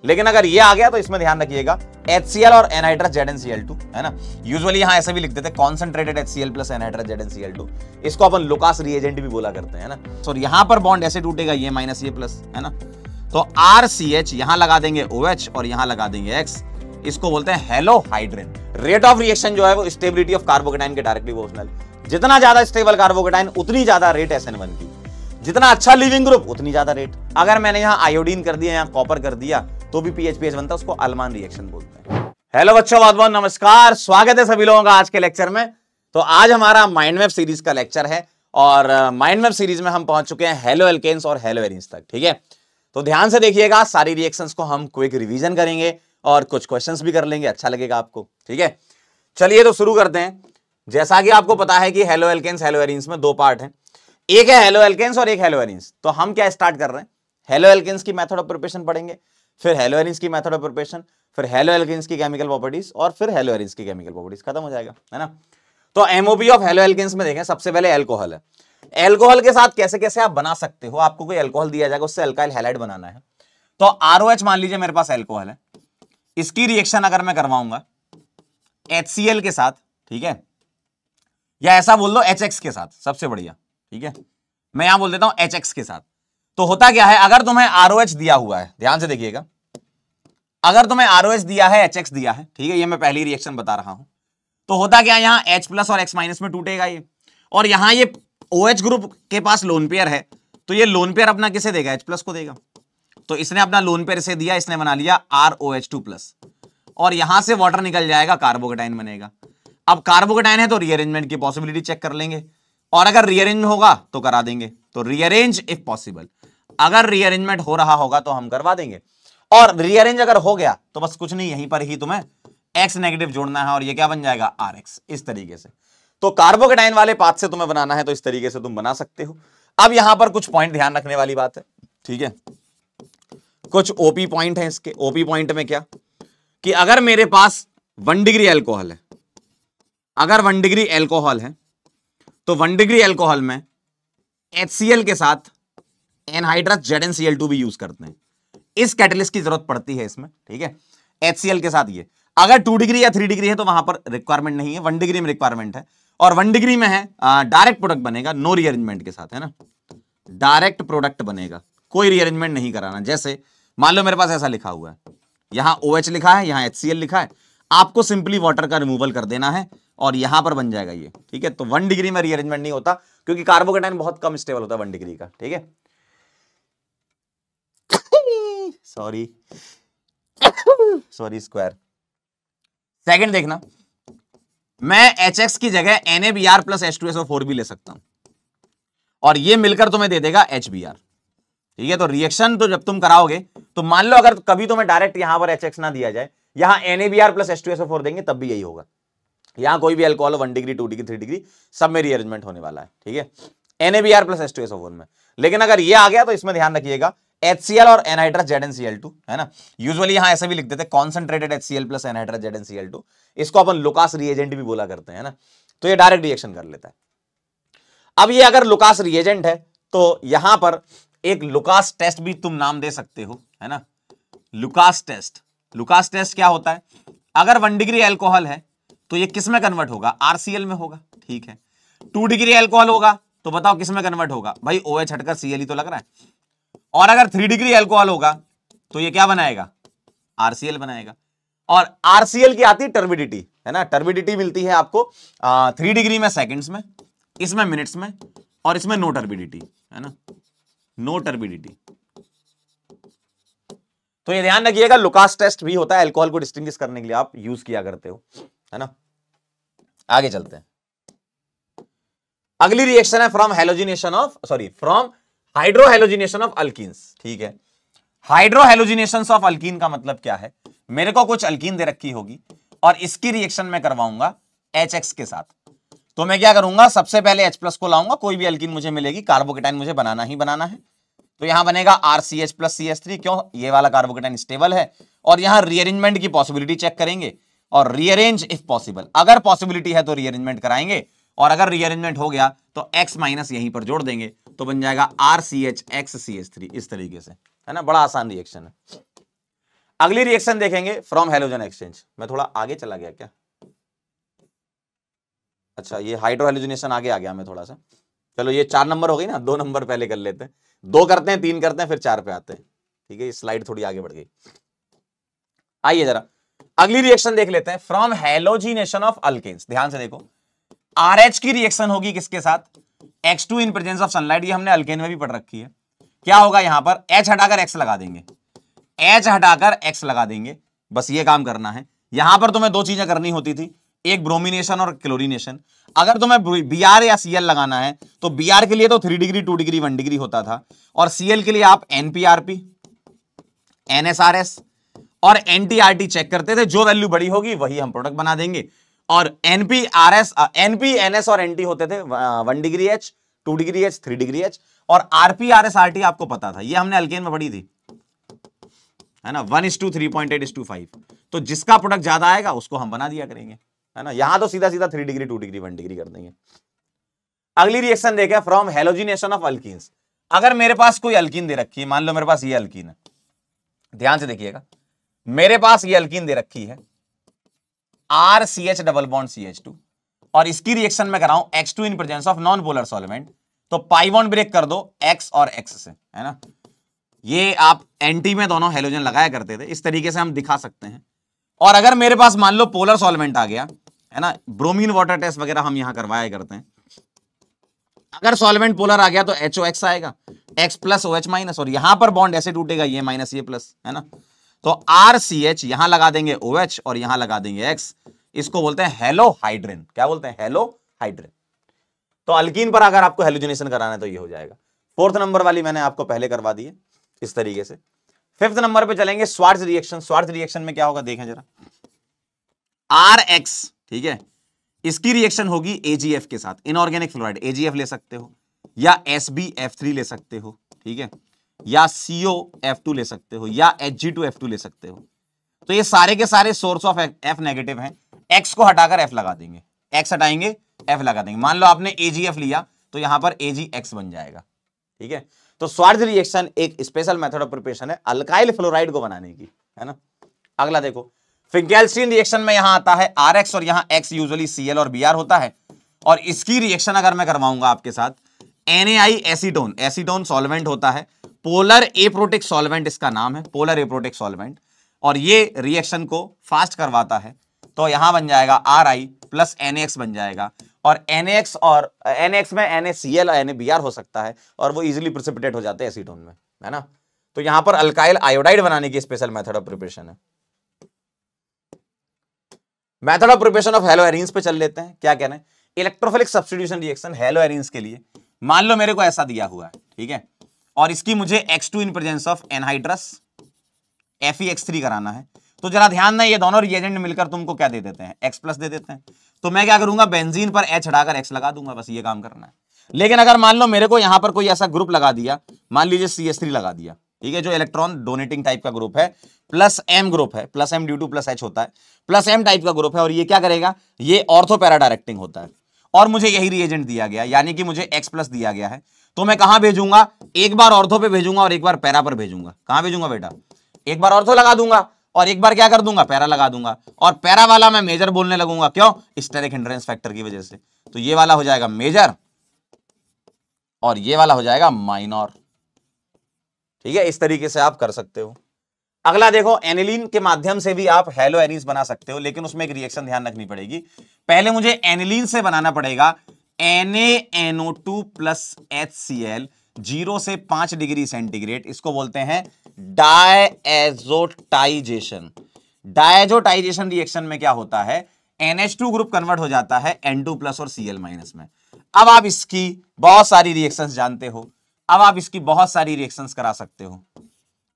लेकिन अगर ये आ गया तो इसमें ध्यान रखिएगा HCl और एनहाइड्रस ZnCl2 है ना। यूजुअली यहां ऐसे भी लिख देते हैं concentrated HCl plus anhydrous ZnCl2, इसको अपन लुकास रिएजेंट भी बोला करते हैं ना। तो यहां पर बॉन्ड ऐसे टूटेगा ये माइनस ये प्लस है ना। तो RCH यहां लगा देंगे OH और यहां लगा देंगे X, इसको बोलते हैं हेलोहाइड्रिन। रेट ऑफ रिएक्शन जो है वो स्टेबिलिटी ऑफ कार्बोकेटाइन के डायरेक्टली प्रोपोर्शनल। जितना ज्यादा स्टेबल कार्बोकेटाइन उतनी ज्यादा रेट SN1 की, जितना अच्छा लिविंग ग्रुप उतनी ज्यादा रेट। अगर मैंने यहां आयोडीन कर दिया, यहां कॉपर कर दिया तो भी PH बनता है, उसको अल्मान रिएक्शन बोलते हैं। हेलो बच्चों, बहुत बहुत नमस्कार, स्वागत है सभी लोगों का आज के लेक्चर में। तो आज हमारा माइंड मैप सीरीज का लेक्चर है और माइंड मैप सीरीज में हम पहुंच चुके हैं हेलो एल्केन्स और हेलो एरीन्स तक। ठीक है, तो ध्यान से देखिएगा, सारी रिएक्शंस को हम क्विक रिवीजन करेंगे और कुछ क्वेश्चंस भी कर लेंगे, अच्छा लगेगा आपको। ठीक है, चलिए तो शुरू करते हैं। जैसा कि आपको पता है कि हेलो एल्केन्स हेलो एरीन्स में दो पार्ट हैं, एक है हेलो एल्केन्स और एक हेलो एरीन्स। तो हम क्या स्टार्ट कर रहे हैं, हेलो एल्केन्स की मेथड ऑफ प्रिपरेशन पढ़ेंगे, फिर हेलो एरीन्स की मेथड ऑफ प्रिपरेशन, फिर हेलो एल्केन्स की केमिकल प्रॉपर्टीज और फिर हेलो एरीन्स की केमिकल प्रॉपर्टीज, खत्म हो जाएगा है ना। तो एमओपी ऑफ हेलो एल्केन्स में देखें, सबसे पहले एल्कोहल है। एल्कोहल के साथ कैसे कैसे आप बना सकते हो, आपको कोई एल्कोहल दिया जाएगा, उससे अल्काइल हैलाइड बनाना है। तो ROH मान लीजिए मेरे पास एल्कोहल है, इसकी रिएक्शन अगर मैं करवाऊंगा HCl के साथ, ठीक है, या ऐसा बोल दो HX के साथ, सबसे बढ़िया। ठीक है, मैं यहां बोल देता हूं HX के साथ। तो होता क्या है, अगर तुम्हें ROH दिया हुआ है, ध्यान से देखिएगा, अगर तुम्हें ROH दिया है, HX दिया है, ठीक है, ये मैं पहली रिएक्शन बता रहा हूं, तो होता क्या है, यहां H प्लस और X माइनस में टूटेगा ये, और यहां ये OH ग्रुप के पास लोन पेयर है, तो ये लोन पेयर अपना किसे देगा, H प्लस को देगा। तो इसने अपना लोन पेयर इसे दिया, इसने बना लिया ROH2 प्लस, और यहां से वाटर निकल जाएगा, कार्बोकेटाइन बनेगा। अब कार्बोकेटाइन है तो रीअरेंजमेंट की पॉसिबिलिटी चेक कर लेंगे, और अगर रीअरेंज होगा तो करा देंगे। तो रीअरेंज इफ पॉसिबल, अगर रीअरेंजमेंट हो रहा होगा तो हम करवा देंगे, और रीअरेंज अगर हो गया तो बस कुछ नहीं, यहीं पर ही तुम्हें X नेगेटिव जोड़ना है और ये क्या बन जाएगा, RX, इस तरीके से। तो कार्बोकेटाइन वाले पाथ से तुम्हें बनाना है तो इस तरीके से तुम बना सकते हो। अब यहां पर कुछ पॉइंट ध्यान रखने वाली बात है, ठीक है, कुछ OP पॉइंट है इसके। OP पॉइंट में क्या कि अगर मेरे पास 1 डिग्री एल्कोहल है, अगर 1 डिग्री एल्कोहल है तो 1 डिग्री एल्कोहल में HCl के साथ एनहाइड्रस ZnCl2 भी यूज करते हैं, इस कैटलिस्ट की जरूरत पड़ती है इसमें। ठीक है, HCl के साथ ये, अगर 2 डिग्री या 3 डिग्री है तो वहां पर रिक्वायरमेंट नहीं है, 1 डिग्री में रिक्वायरमेंट है, और 1 डिग्री में है डायरेक्ट प्रोडक्ट बनेगा, नो रीअरेंजमेंट के साथ है ना, डायरेक्ट प्रोडक्ट बनेगा, कोई रीअरेंजमेंट नहीं कराना। जैसे मान लो मेरे पास ऐसा लिखा हुआ है, यहां OH लिखा है, यहां HCl लिखा है, आपको सिंपली वाटर का रिमूवल कर देना है और यहां पर बन जाएगा ये। ठीक है, तो 1 डिग्री में रीअरेंजमेंट नहीं होता क्योंकि कार्बोकेटाइन बहुत कम स्टेबल होता है 1 डिग्री का। ठीक है, सॉरी स्क्वायर। सेकंड देखना, मैं HX की जगह NaBr प्लस H2SO4 भी ले सकता हूं और ये मिलकर तुम्हें दे देगा HBr। ठीक है, तो रिएक्शन तो जब तुम कराओगे तो मान लो अगर कभी तुम्हें डायरेक्ट यहां पर HX ना दिया जाए, यहां NaBr प्लस H2SO4 देंगे तब भी यही होगा। यहां कोई भी अल्कोहल 1 डिग्री 2 डिग्री 3 डिग्री सब में रीअरेंजमेंट होने वाला है। ठीक है, NaBr प्लस H2SO4 में। लेकिन अगर ये आ गया तो इसमें ध्यान रखिएगा HCl और एनहाइड्रस ZnCl2 है ना। यूजुअली यहां ऐसे भी लिख देते हैं concentrated HCl plus anhydrous ZnCl2, इसको अपन लुकास रिएजेंट भी बोला करते हैं ना। तो ये डायरेक्ट रिएक्शन कर लेता है। अब ये अगर लुकास रिएजेंट है तो यहां पर एक लुकास टेस्ट भी तुम नाम दे सकते हो, है ना, लुकास टेस्ट। लुकास टेस्ट क्या होता है, अगर 1 डिग्री एल्कोहल है तो ये किस में कन्वर्ट होगा, RCl में होगा। ठीक है, 2 डिग्री एल्कोहल होगा तो बताओ किस में कन्वर्ट होगा, भाई OH हटकर Cl ही तो लग रहा है। और अगर 3 डिग्री एल्कोहल होगा तो ये क्या बनाएगा, RCl बनाएगा। और RCl की आती है टर्बिडिटी, है ना, टर्बिडिटी मिलती है आपको 3 डिग्री में सेकंड्स में, इसमें मिनट्स में, और इसमें नो टर्बिडिटी, है ना, नो टर्बिडिटी। तो ये ध्यान रखिएगा, लुकास टेस्ट भी होता है, अल्कोहल को डिस्टिंग्विश करने के लिए आप यूज किया करते हो, है ना। आगे चलते हैं, अगली रिएक्शन है फ्रॉम हाइड्रोहेलोजिनेशन ऑफ अल्कीन्स। ठीक है, हाइड्रोहेलोजिनेशन ऑफ अल्कीन का मतलब क्या है, मेरे को कुछ अल्कीन दे रखी होगी और इसकी रिएक्शन में करवाऊंगा HX के साथ। तो मैं क्या करूंगा, सबसे पहले H प्लस को लाऊंगा, कोई भी अल्कीन मुझे मिलेगी, कार्बोकेटाइन मुझे बनाना ही बनाना है। तो यहां बनेगा RCH प्लस CH3, क्यों, ये वाला कार्बोकेटाइन स्टेबल है, और यहां रीअरेंजमेंट की पॉसिबिलिटी चेक करेंगे, और रीअरेंज इफ पॉसिबल, अगर पॉसिबिलिटी है तो रीअरेंजमेंट कराएंगे, और अगर रीअरेंजमेंट हो गया तो X माइनस यहीं पर जोड़ देंगे, तो बन जाएगा RCH X CH3, इस तरीके से, है ना, बड़ा आसान रिएक्शन है। अगली रिएक्शन देखेंगे फ्रॉम हैलोजन एक्सचेंज। मैं थोड़ा आगे चला गया क्या? अच्छा, ये हाइड्रोहेलोजिनेशन आगे आ गया मैं थोड़ा सा। चलो ये 4 नंबर हो गई ना, 2 नंबर पहले कर लेते हैं। 2 करते हैं, 3 करते हैं, फिर 4 पे आते हैं। ठीक है, ये स्लाइड थोड़ी आगे बढ़ गई। आइए जरा अगली रिएक्शन देख लेते हैं फ्रॉम हैलोजिनेशन ऑफ अल्केन्स। ध्यान से देखो, RH की रिएक्शन होगी किसके साथ? X2 in presence of sunlight. ये हमने अल्केन में भी पढ़ रखी है। क्या होगा यहां पर? H हटाकर X लगा देंगे, H हटाकर X लगा देंगे, बस ये काम करना है। यहां पर तुम्हें 2 चीजें करनी होती थी, एक ब्रोमिनेशन और क्लोरीनेशन। अगर तुम्हें Br या Cl लगाना है तो Br के लिए तो 3 डिग्री 2 डिग्री 1 डिग्री होता था, और Cl के लिए आप NPRP, NSRS और NTRT चेक करते थे। जो वैल्यू बड़ी होगी वही हम प्रोडक्ट बना देंगे। और NPRS, NP, NS और NT होते थे 1 degree H, 2 degree H, 3 degree H। और RP, RS, RT आपको पता था, ये हमने अल्केन में पढ़ी थी, है ना, 1:3.8:5। तो जिसका प्रोडक्ट ज्यादा आएगा उसको हम बना दिया करेंगे, है ना। यहां तो सीधा सीधा 3 डिग्री 2 डिग्री 1 डिग्री कर देंगे। अगली रिएक्शन देखें फ्रॉम हैलोजिनेशन ऑफ अल्कीन्स। अगर मेरे पास कोई अल्कीन दे रखी है, मान लो मेरे पास ये अल्कीन है, ध्यान से देखिएगा, मेरे पास ये अल्कीन दे रखी है RCH डबल बॉन्ड CH2, और इसकी रिएक्शन में कराऊं X2 in presence of non polar solvent, तो पाई बॉन्ड ब्रेक कर दो X और X से, है ना। ये आप एंटी में दोनों हैलोजन लगाया करते थे, इस तरीके से हम दिखा सकते हैं। और अगर मेरे पास मान लो पोलर सॉल्वेंट आ गया, है ना, ब्रोमीन वाटर टेस्ट वगैरह हम यहां करवाया करते हैं। अगर सॉल्वेंट पोलर आ गया तो HOX आएगा, X प्लस OH माइनस, और यहां पर बॉन्ड ऐसे टूटेगा, ये माइनस ये प्लस, है ना। तो RCH यहां लगा देंगे OH और यहां लगा देंगे X, इसको बोलते हैं हेलोहाइड्रिन। क्या बोलते हैं? हेलोहाइड्रिन। तो अल्कीन पर अगर आपको हेलोजिनेशन कराना है तो ये हो जाएगा। 4th नंबर वाली मैंने आपको पहले करवा दी है इस तरीके से। 5th नंबर पे चलेंगे, स्वार्ट्ज रिएक्शन। स्वार्ट्ज रिएक्शन में क्या होगा देखें जरा, RX, ठीक है, इसकी रिएक्शन होगी AgF के साथ, इनऑर्गेनिक फ्लोराइड, AgF ले सकते हो, या SbF3 ले सकते हो, ठीक है, या COF2 ले सकते हो, या Hg2F2 ले सकते हो। तो ये सारे के सारे सोर्स ऑफ F नेगेटिव हैं। X को हटाकर F लगा देंगे, X हटाएंगे F लगा देंगे। मान लो आपने AgF लिया तो यहां पर AgX बन जाएगा, ठीक है। तो स्वार्ट्ज रिएक्शन एक स्पेशल मेथड ऑफ प्रिपरेशन है अल्काइल फ्लोराइड को बनाने की, है ना। अगला देखो, फिंकेल्स्टीन रिएक्शन में यहां आता है RX और यहां X यूजुअली Cl और Br होता है। और इसकी रिएक्शन अगर मैं करवाऊंगा आपके साथ, NaI एसीटोन, एसीटोन सॉल्वेंट होता है, पोलर एप्रोटिक सॉल्वेंट इसका नाम है, पोलर एप्रोटिक सॉल्वेंट, और ये रिएक्शन को फास्ट करवाता है। तो यहां बन जाएगा Ri प्लस NaX बन जाएगा, और NaX और NaX में NaCl और NaBr हो सकता है, और वो इजीली प्रेसिपिटेट हो जाते हैं एसीटोन में, है ना। तो यहां पर अल्काइल आयोडाइड बनाने की स्पेशल मेथड ऑफ प्रिपरेशन है। मेथड ऑफ प्रिपरेशन ऑफ हेलोएरिन्स पे चल लेते हैं। क्या कहना है? इलेक्ट्रोफिलिक सब्स्टिट्यूशन रिएक्शन हेलोएरिन्स के लिए, मान लो मेरे को ऐसा दिया हुआ है, ठीक है, और इसकी मुझे X2 in presence of anhydrous FeX3 कराना है। तो जरा ध्यान दें, ये दोनों रिएजेंट मिलकर तुमको क्या दे देते हैं? X प्लस दे देते हैं। तो मैं क्या करूंगा, बेंजीन पर H हटाकर X लगा दूंगा, बस ये काम करना है। लेकिन अगर मान लो मेरे को यहां पर कोई ऐसा ग्रुप लगा दिया, मान लीजिए CH3 लगा दिया, ठीक है, जो इलेक्ट्रॉन डोनेटिंग टाइप का ग्रुप है, प्लस M ग्रुप है, plus M due two plus H होता है, प्लस M टाइप का ग्रुप है, और ये क्या करेगा, ये ऑर्थो पैरा डायरेक्टिंग होता है, और मुझे यही रिएजेंट दिया गया, यानी कि मुझे X प्लस दिया गया है। तो मैं कहां भेजूंगा, एक बार ऑर्थो पे भेजूंगा और एक बार पैरा पर भेजूंगा। कहां भेजूंगा बेटा? एक बार ऑर्थो लगा दूंगा और एक बार क्या कर दूंगा, पैरा लगा दूंगा, और पैरा वाला मैं मेजर बोलने लगूंगा। क्यों? स्टेरिक हिंड्रेंस फैक्टर की वजह से। तो ये वाला हो जाएगा मेजर और ये वाला हो जाएगा माइनर, ठीक है। इस तरीके से आप कर सकते हो। अगला देखो, एनिलीन के माध्यम से भी आप हेलोएरिन्स बना सकते हो, लेकिन उसमें एक रिएक्शन ध्यान रखनी पड़ेगी। पहले मुझे एनिलीन से बनाना पड़ेगा NaNO2 प्लस HCl 0 से 5 डिग्री सेंटीग्रेड, इसको बोलते हैं डायएजोटाइजेशन। डायएजोटाइजेशन रिएक्शन में क्या होता है, NH2 ग्रुप कन्वर्ट हो जाता है N2 प्लस और Cl माइनस में। अब आप इसकी बहुत सारी रिएक्शंस जानते हो, अब आप इसकी बहुत सारी रिएक्शंस करा सकते हो।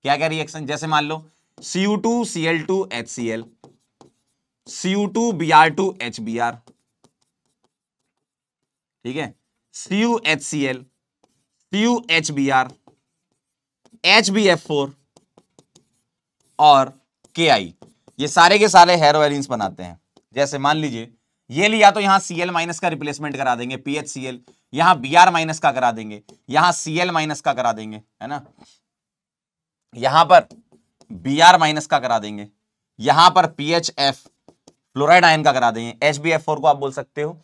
क्या क्या रिएक्शन? जैसे मान लो Cu2Cl2 HCl, Cu2Br2 HBr, ठीक है, CuHCl, CuHBr, HbF4 और Ki, ये सारे के सारे हेलोएरिन्स बनाते हैं। जैसे मान लीजिए ये लिया तो यहां Cl माइनस का रिप्लेसमेंट करा देंगे PHCl, यहां Br माइनस का करा देंगे, यहां Cl माइनस का करा देंगे, है ना। यहां पर Br माइनस का करा देंगे, यहां पर PHF फ्लोराइड आयन का करा देंगे, HbF4 को आप बोल सकते हो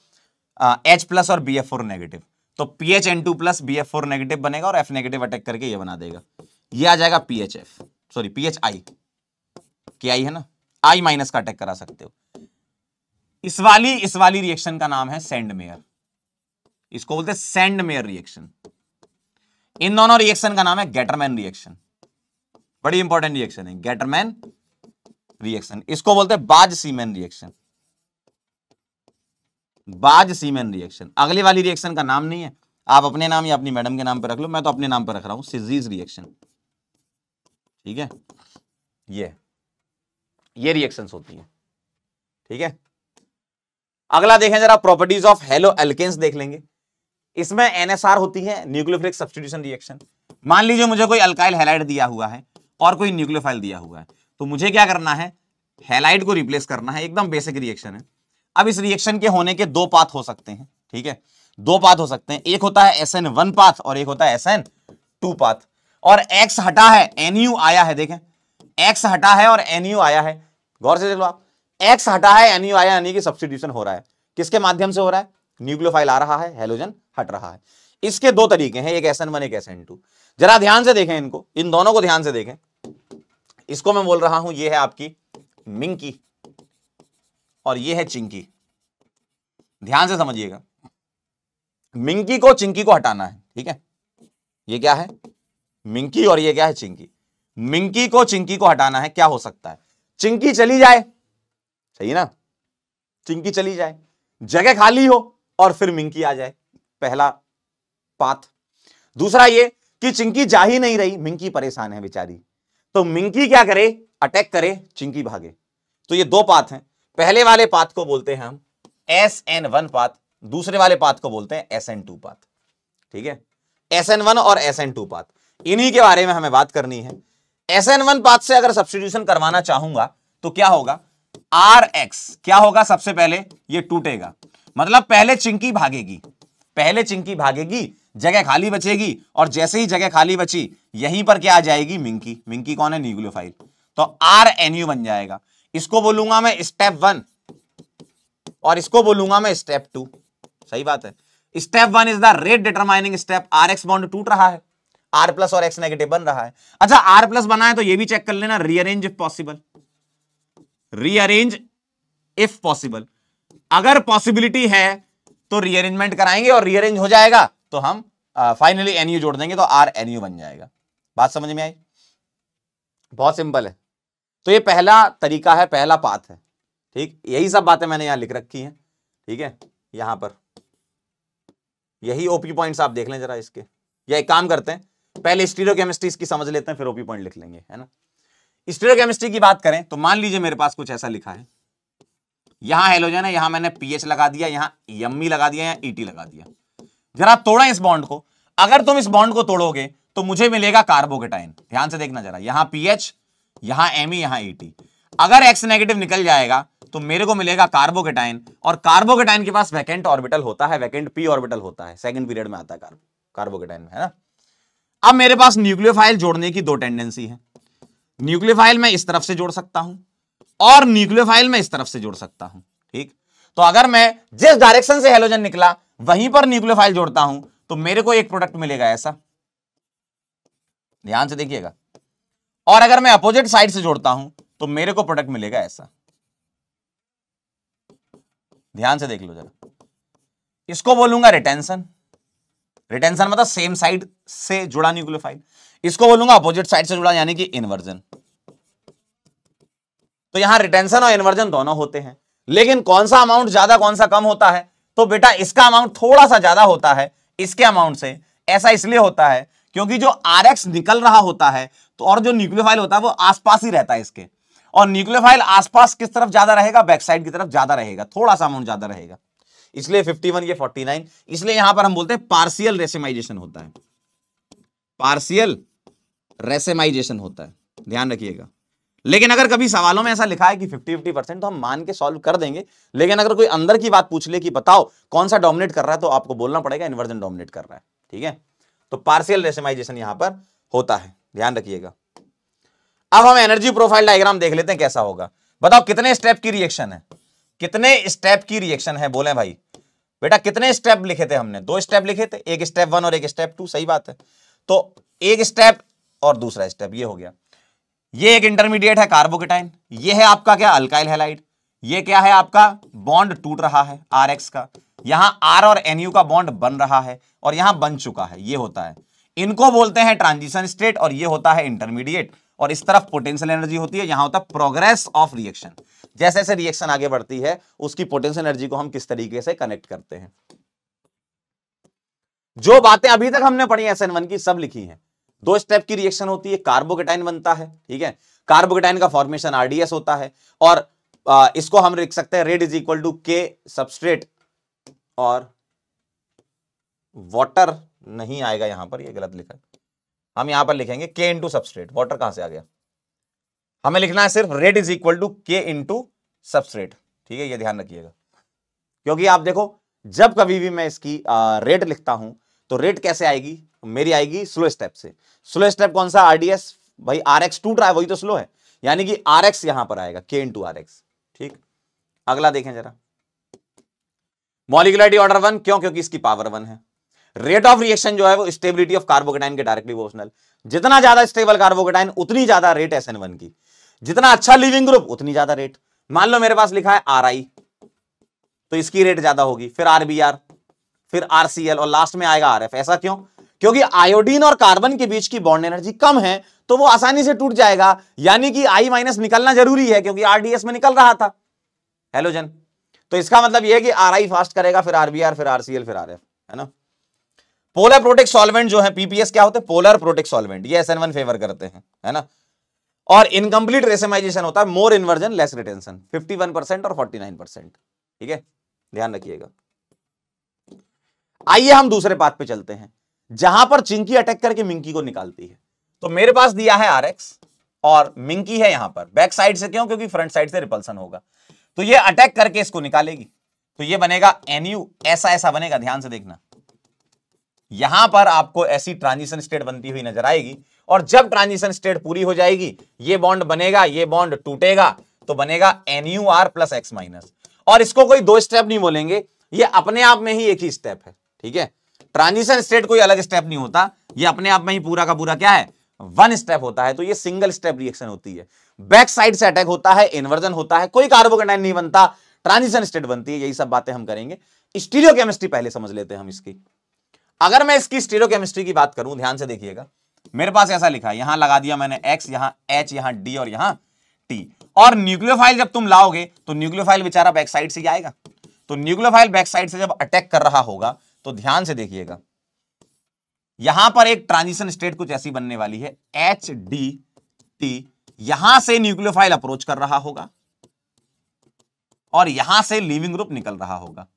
H प्लस और BF4 नेगेटिव, तो PHN2 प्लस BF4 नेगेटिव बनेगा और F नेगेटिव अटैक करके ये बना देगा, ये आ जाएगा PHF, सॉरी PHI, KI है ना, I माइनस का अटैक करा सकते हो। इस वाली रिएक्शन का नाम है सेंडमेयर, इसको बोलते हैं सेंडमेयर रिएक्शन। इन दोनों रिएक्शन का नाम है गेटरमैन रिएक्शन, बड़ी इंपॉर्टेंट रिएक्शन है गेटरमैन रिएक्शन। इसको बोलते हैं बाज सीमेन रिएक्शन, बाज सीमेन रिएक्शन। अगली वाली रिएक्शन का नाम नहीं है, आप अपने नाम या अपनी मैडम के नाम पर रख लो, मैं तो अपने नाम पर रख रहा हूं, सिजीज रिएक्शन, ठीक है। ये रिएक्शंस होती हैं, ठीक है। अगला देखें जरा, प्रॉपर्टीज ऑफ हेलो एल्केन्स देख लेंगे। इसमें NSR होती है, न्यूक्लियोफिलिक सब्स्टिट्यूशन रिएक्शन। मान लीजिए मुझे कोई अल्काइल हैलाइड दिया हुआ है और कोई न्यूक्लियोफाइल दिया हुआ है, तो मुझे क्या करना है, हैलाइड को रिप्लेस करना है, एकदम बेसिक रिएक्शन है। अब इस रिएक्शन के होने के दो पाथ हो सकते हैं, ठीक है, दो पाथ हो सकते हैं, एक होता है SN1 पाथ और एक होता है SN2 पाथ। और X हटा है, NU आया है, देखें X हटा है और NU आया है, गौर से देख लो आप, X हटा है NU आया, यानी कि सब्स्टिट्यूशन हो रहा है, किसके माध्यम से हो रहा है, न्यूक्लियोफाइल आ रहा है, हेलोजन हट रहा है। इसके दो तरीके हैं, एक SN1 एक SN2। जरा ध्यान से देखें इनको, इन दोनों को ध्यान से देखें। इसको मैं बोल रहा हूं, ये है आपकी मिंकी और ये है चिंकी, ध्यान से समझिएगा। मिंकी को चिंकी को हटाना है, ठीक है, ये क्या है मिंकी और ये क्या है चिंकी। मिंकी को चिंकी को हटाना है, क्या हो सकता है, चिंकी चली जाए, सही ना, चिंकी चली जाए, जगह खाली हो और फिर मिंकी आ जाए, पहला पाथ। दूसरा ये कि चिंकी जा ही नहीं रही, मिंकी परेशान है बेचारी, तो मिंकी क्या करे, अटैक करे, चिंकी भागे। तो ये दो पाथ हैं, पहले वाले पाथ को बोलते हैं हम SN1 पाथ, दूसरे वाले पाथ को बोलते हैं SN2 पाथ, ठीक है। SN1 और SN2 पाथ, इन्हीं के बारे में हमें बात करनी है। SN1 पाथ से अगर सब्स्टिट्यूशन करवाना चाहूंगा तो क्या होगा, RX क्या होगा, सबसे पहले ये टूटेगा, मतलब पहले चिंकी भागेगी, पहले चिंकी भागेगी, जगह खाली बचेगी, और जैसे ही जगह खाली बची यहीं पर क्या आ जाएगी, मिंकी। मिंकी कौन है, न्यूक्लियोफाइल, तो RNU बन जाएगा। इसको बोलूंगा मैं स्टेप 1 और इसको बोलूंगा मैं स्टेप 2, सही बात है। Step 1 is the rate determining step, RX bond टूट रहा है, R प्लस और X नेगेटिव बन रहा है। अच्छा R प्लस बना है तो ये भी चेक कर लेना, rearrange if possible, rearrange if possible, अगर पॉसिबिलिटी है तो रीअरेंजमेंट कराएंगे और रीअरेंज हो जाएगा तो हम फाइनली NU जोड़ देंगे तो RNU बन जाएगा। बात समझ में आई, बहुत सिंपल है। तो ये पहला तरीका है, पहला पाथ है, ठीक, यही सब बातें मैंने यहां लिख रखी हैं, ठीक है, यहां पर यही ओपी पॉइंट्स आप देख लें जरा इसके, या एक काम करते हैं, पहले स्टीरियोकेमिस्ट्री इसकी समझ लेते हैं, फिर ओपी पॉइंट लिख लेंगे, है ना। स्टीरियोकेमिस्ट्री की बात करें तो मान लीजिए मेरे पास कुछ ऐसा लिखा है, यहां हेलोजन है, यहां मैंने PH लगा दिया, यहां यम्मी लगा दिया, यहां ET लगा दिया। जरा तोड़ा इस बॉन्ड को, अगर तुम इस बॉन्ड को तोड़ोगे तो मुझे मिलेगा कार्बोकेटाइन, ध्यान से देखना जरा, यहां PH, यहां Me, यहां ET। अगर X नेगेटिव निकल जाएगा तो मेरे को मिलेगा कार्बोकेटाइन, और कार्बोकेटाइन के पास वैकेंट ऑर्बिटल होता है, वैकेंट p ऑर्बिटल होता है, सेकंड पीरियड में आता है कार्बोकेटाइन में, है ना। अब मेरे पास न्यूक्लियोफाइल जोड़ने की दो टेंडेंसी है, न्यूक्लियोफाइल मैं इस तरफ से जोड़ सकता हूं और न्यूक्लियोफाइल मैं इस तरफ से जोड़ सकता हूं, ठीक। तो अगर मैं जिस डायरेक्शन से हेलोजन निकला वहीं पर न्यूक्लियोफाइल जोड़ता हूं तो मेरे को एक प्रोडक्ट मिलेगा ऐसा, ध्यान से देखिएगा, और अगर मैं अपोजिट साइड से जोड़ता हूं तो मेरे को प्रोडक्ट मिलेगा ऐसा, ध्यान से देख लो जरा। इसको बोलूंगा रिटेंशन, रिटेंशन मतलब सेम साइड से जुड़ा न्यूक्लियोफाइल। इसको बोलूंगा अपोजिट साइड से जुड़ा, यानी कि इन्वर्जन। तो यहां रिटेंशन और इन्वर्जन दोनों होते हैं, लेकिन कौन सा अमाउंट ज्यादा कौन सा कम होता है, तो बेटा इसका अमाउंट थोड़ा सा ज्यादा होता है इसके अमाउंट से। ऐसा इसलिए होता है क्योंकि जो RX निकल रहा होता है तो, और जो न्यूक्लियोफाइल होता है वो आसपास ही रहता है इसके, और न्यूक्लियोफाइल आसपास किस तरफ ज्यादा रहेगा, बैक साइड की तरफ ज्यादा रहेगा, थोड़ा सा अमाउंट ज्यादा रहेगा, इसलिए 51 ये 49। इसलिए यहां पर हम बोलते हैं पार्शियल रेसिमाइजेशन होता है, पार्शियल रेसिमाइजेशन होता है, ध्यान रखिएगा। लेकिन अगर कभी सवालों में ऐसा लिखा है कि 50-50% तो हम मान के सॉल्व कर देंगे, लेकिन अगर कोई अंदर की बात पूछ ले कि बताओ कौन सा डोमिनेट कर रहा है तो आपको बोलना पड़ेगा इन्वर्जन डोमिनेट कर रहा है, ठीक है। तो पार्शियल रेसिमाइजेशन यहां पर होता है, ध्यान रखिएगा। अब हम एनर्जी प्रोफाइल डायग्राम देख लेते हैं कैसा होगा। बताओ कितने स्टेप की रिएक्शन है, कितने स्टेप की रिएक्शन है, बोले भाई। बेटा कितने स्टेप लिखे थे हमने, 2 स्टेप लिखे थे, एक स्टेप 1 और एक स्टेप 2, सही बात है। तो एक स्टेप और दूसरा स्टेप ये हो गया। ये एक इंटरमीडिएट है कार्बोकेटाइन, ये है आपका क्या अल्काइल हैलाइड, ये क्या है आपका बॉन्ड टूट रहा है RX का, यहां R और NU का बॉन्ड बन रहा है और यहां बन चुका है, ये होता है, इनको बोलते हैं ट्रांजिशन स्टेट और ये होता है इंटरमीडिएट। और इस तरफ पोटेंशियल एनर्जी होती है, यहां होता है प्रोग्रेस ऑफ रिएक्शन। जैसे जैसे रिएक्शन आगे बढ़ती है उसकी पोटेंशियल एनर्जी को हम किस तरीके से कनेक्ट करते हैं। जो बातें अभी तक हमने पढ़ी SN1 की सब लिखी हैं। 2 स्टेप की रिएक्शन होती है, कार्बोकेटाइन बनता है, ठीक है, कार्बोकेटाइन का फॉर्मेशन RDS होता है और इसको हम लिख सकते हैं rate is equal to K substrate और वाटर नहीं आएगा यहां पर, ये गलत लिखा है, हम यहां पर लिखेंगे K इंटू सबस्ट्रेट। वाटर कहां से आ गया, हमें लिखना है सिर्फ rate is equal to K into substrate, ठीक है, ये ध्यान रखिएगा। क्योंकि आप देखो जब कभी भी मैं इसकी रेट लिखता हूं तो रेट कैसे आएगी, मेरी आएगी स्लो स्टेप से। स्लो स्टेप कौन सा, RDS, भाई RX टूट रहा है वही तो स्लो है, यानी कि RX यहां पर आएगा K इंटू RX, ठीक। अगला देखें जरा, मॉलिक्यूलरिटी ऑर्डर 1, क्यों, क्योंकि इसकी पावर 1 है। रेट ऑफ रिएक्शन जो है वो स्टेबिलिटी ऑफ कार्बोकेटाइन के डायरेक्टली प्रोपोर्शनल, जितना ज्यादा स्टेबल कार्बोकेटाइन उतनी ज्यादा रेट SN1 की, जितना अच्छा लिविंग ग्रुप उतनी ज्यादा रेट। मान लो मेरे पास लिखा है RI तो इसकी रेट ज्यादा होगी, फिर RBr, फिर RCl और लास्ट में आएगा RF। ऐसा क्यों, क्योंकि आयोडीन और कार्बन के बीच की बॉन्ड एनर्जी कम है तो वो आसानी से टूट जाएगा, यानी कि I माइनस निकलना जरूरी है क्योंकि RDS में निकल रहा था हेलोजन। तो इसका मतलब यह है कि RI फास्ट करेगा, फिर RBr, फिर RCl, फिर RF, है ना। पोलर प्रोटेक्ट सॉल्वेंट जो है PPS क्या होते हैं, पोलर प्रोटेक्ट सॉल्वेंट, ये SN1 फेवर करते हैं, है ना। और इनकम्प्लीट रेसेमाइजेशन होता है, मोर इन्वर्जन लेस रिटेंशन, 51% और 49%, ठीक है, ध्यान रखिएगा। आइए हम दूसरे पाथ पे चलते हैं जहां पर चिंकी अटैक करके मिंकी को निकालती है। तो मेरे पास दिया है RX और मिंकी है यहां पर बैक साइड से, क्यों, क्योंकि फ्रंट साइड से रिपल्सन होगा, तो ये अटैक करके इसको निकालेगी। तो ये बनेगा NU, ऐसा ऐसा बनेगा, ध्यान से देखना। यहां पर आपको ऐसी ट्रांजिशन स्टेट बनती हुई नजर आएगी और जब ट्रांजिशन स्टेट पूरी हो जाएगी ये बॉन्ड बनेगा, ये बॉन्ड टूटेगा तो बनेगा NUR प्लस X माइनस। और इसको कोई 2 स्टेप नहीं बोलेंगे, ये अपने आप में ही एक ही स्टेप है, ठीक है। ट्रांजिशन स्टेट कोई अलग स्टेप नहीं होता, ये अपने आप में ही पूरा का पूरा क्या है, 1 स्टेप होता है। तो ये सिंगल स्टेप रिएक्शन होती है, बैक साइड से अटैक होता है, इन्वर्जन होता है, कोई कार्बोकेटाइन नहीं बनता, ट्रांजिशन स्टेट बनती है। यही सब बातें हम करेंगे। स्टीरियोकेमिस्ट्री पहले समझ लेते हैं हम इसकी। अगर मैं इसकी स्टीरियोकेमिस्ट्री की बात करूं, ध्यान से देखिएगा, मेरे पास ऐसा लिखा है, यहां लगा दिया मैंने X, यहां H, यहां D और यहां T। और न्यूक्लियोफाइल जब तुम लाओगे तो न्यूक्लियोफाइल बेचारा बैक साइड से आएगा, तो न्यूक्लियोफाइल बैक साइड से जब अटैक कर रहा होगा तो ध्यान से देखिएगा, यहां पर एक ट्रांजिशन स्टेट कुछ ऐसी बनने वाली है HDT। यहां से न्यूक्लियोफाइल अप्रोच कर रहा होगा और यहां से लीविंग ग्रुप निकल रहा होगा,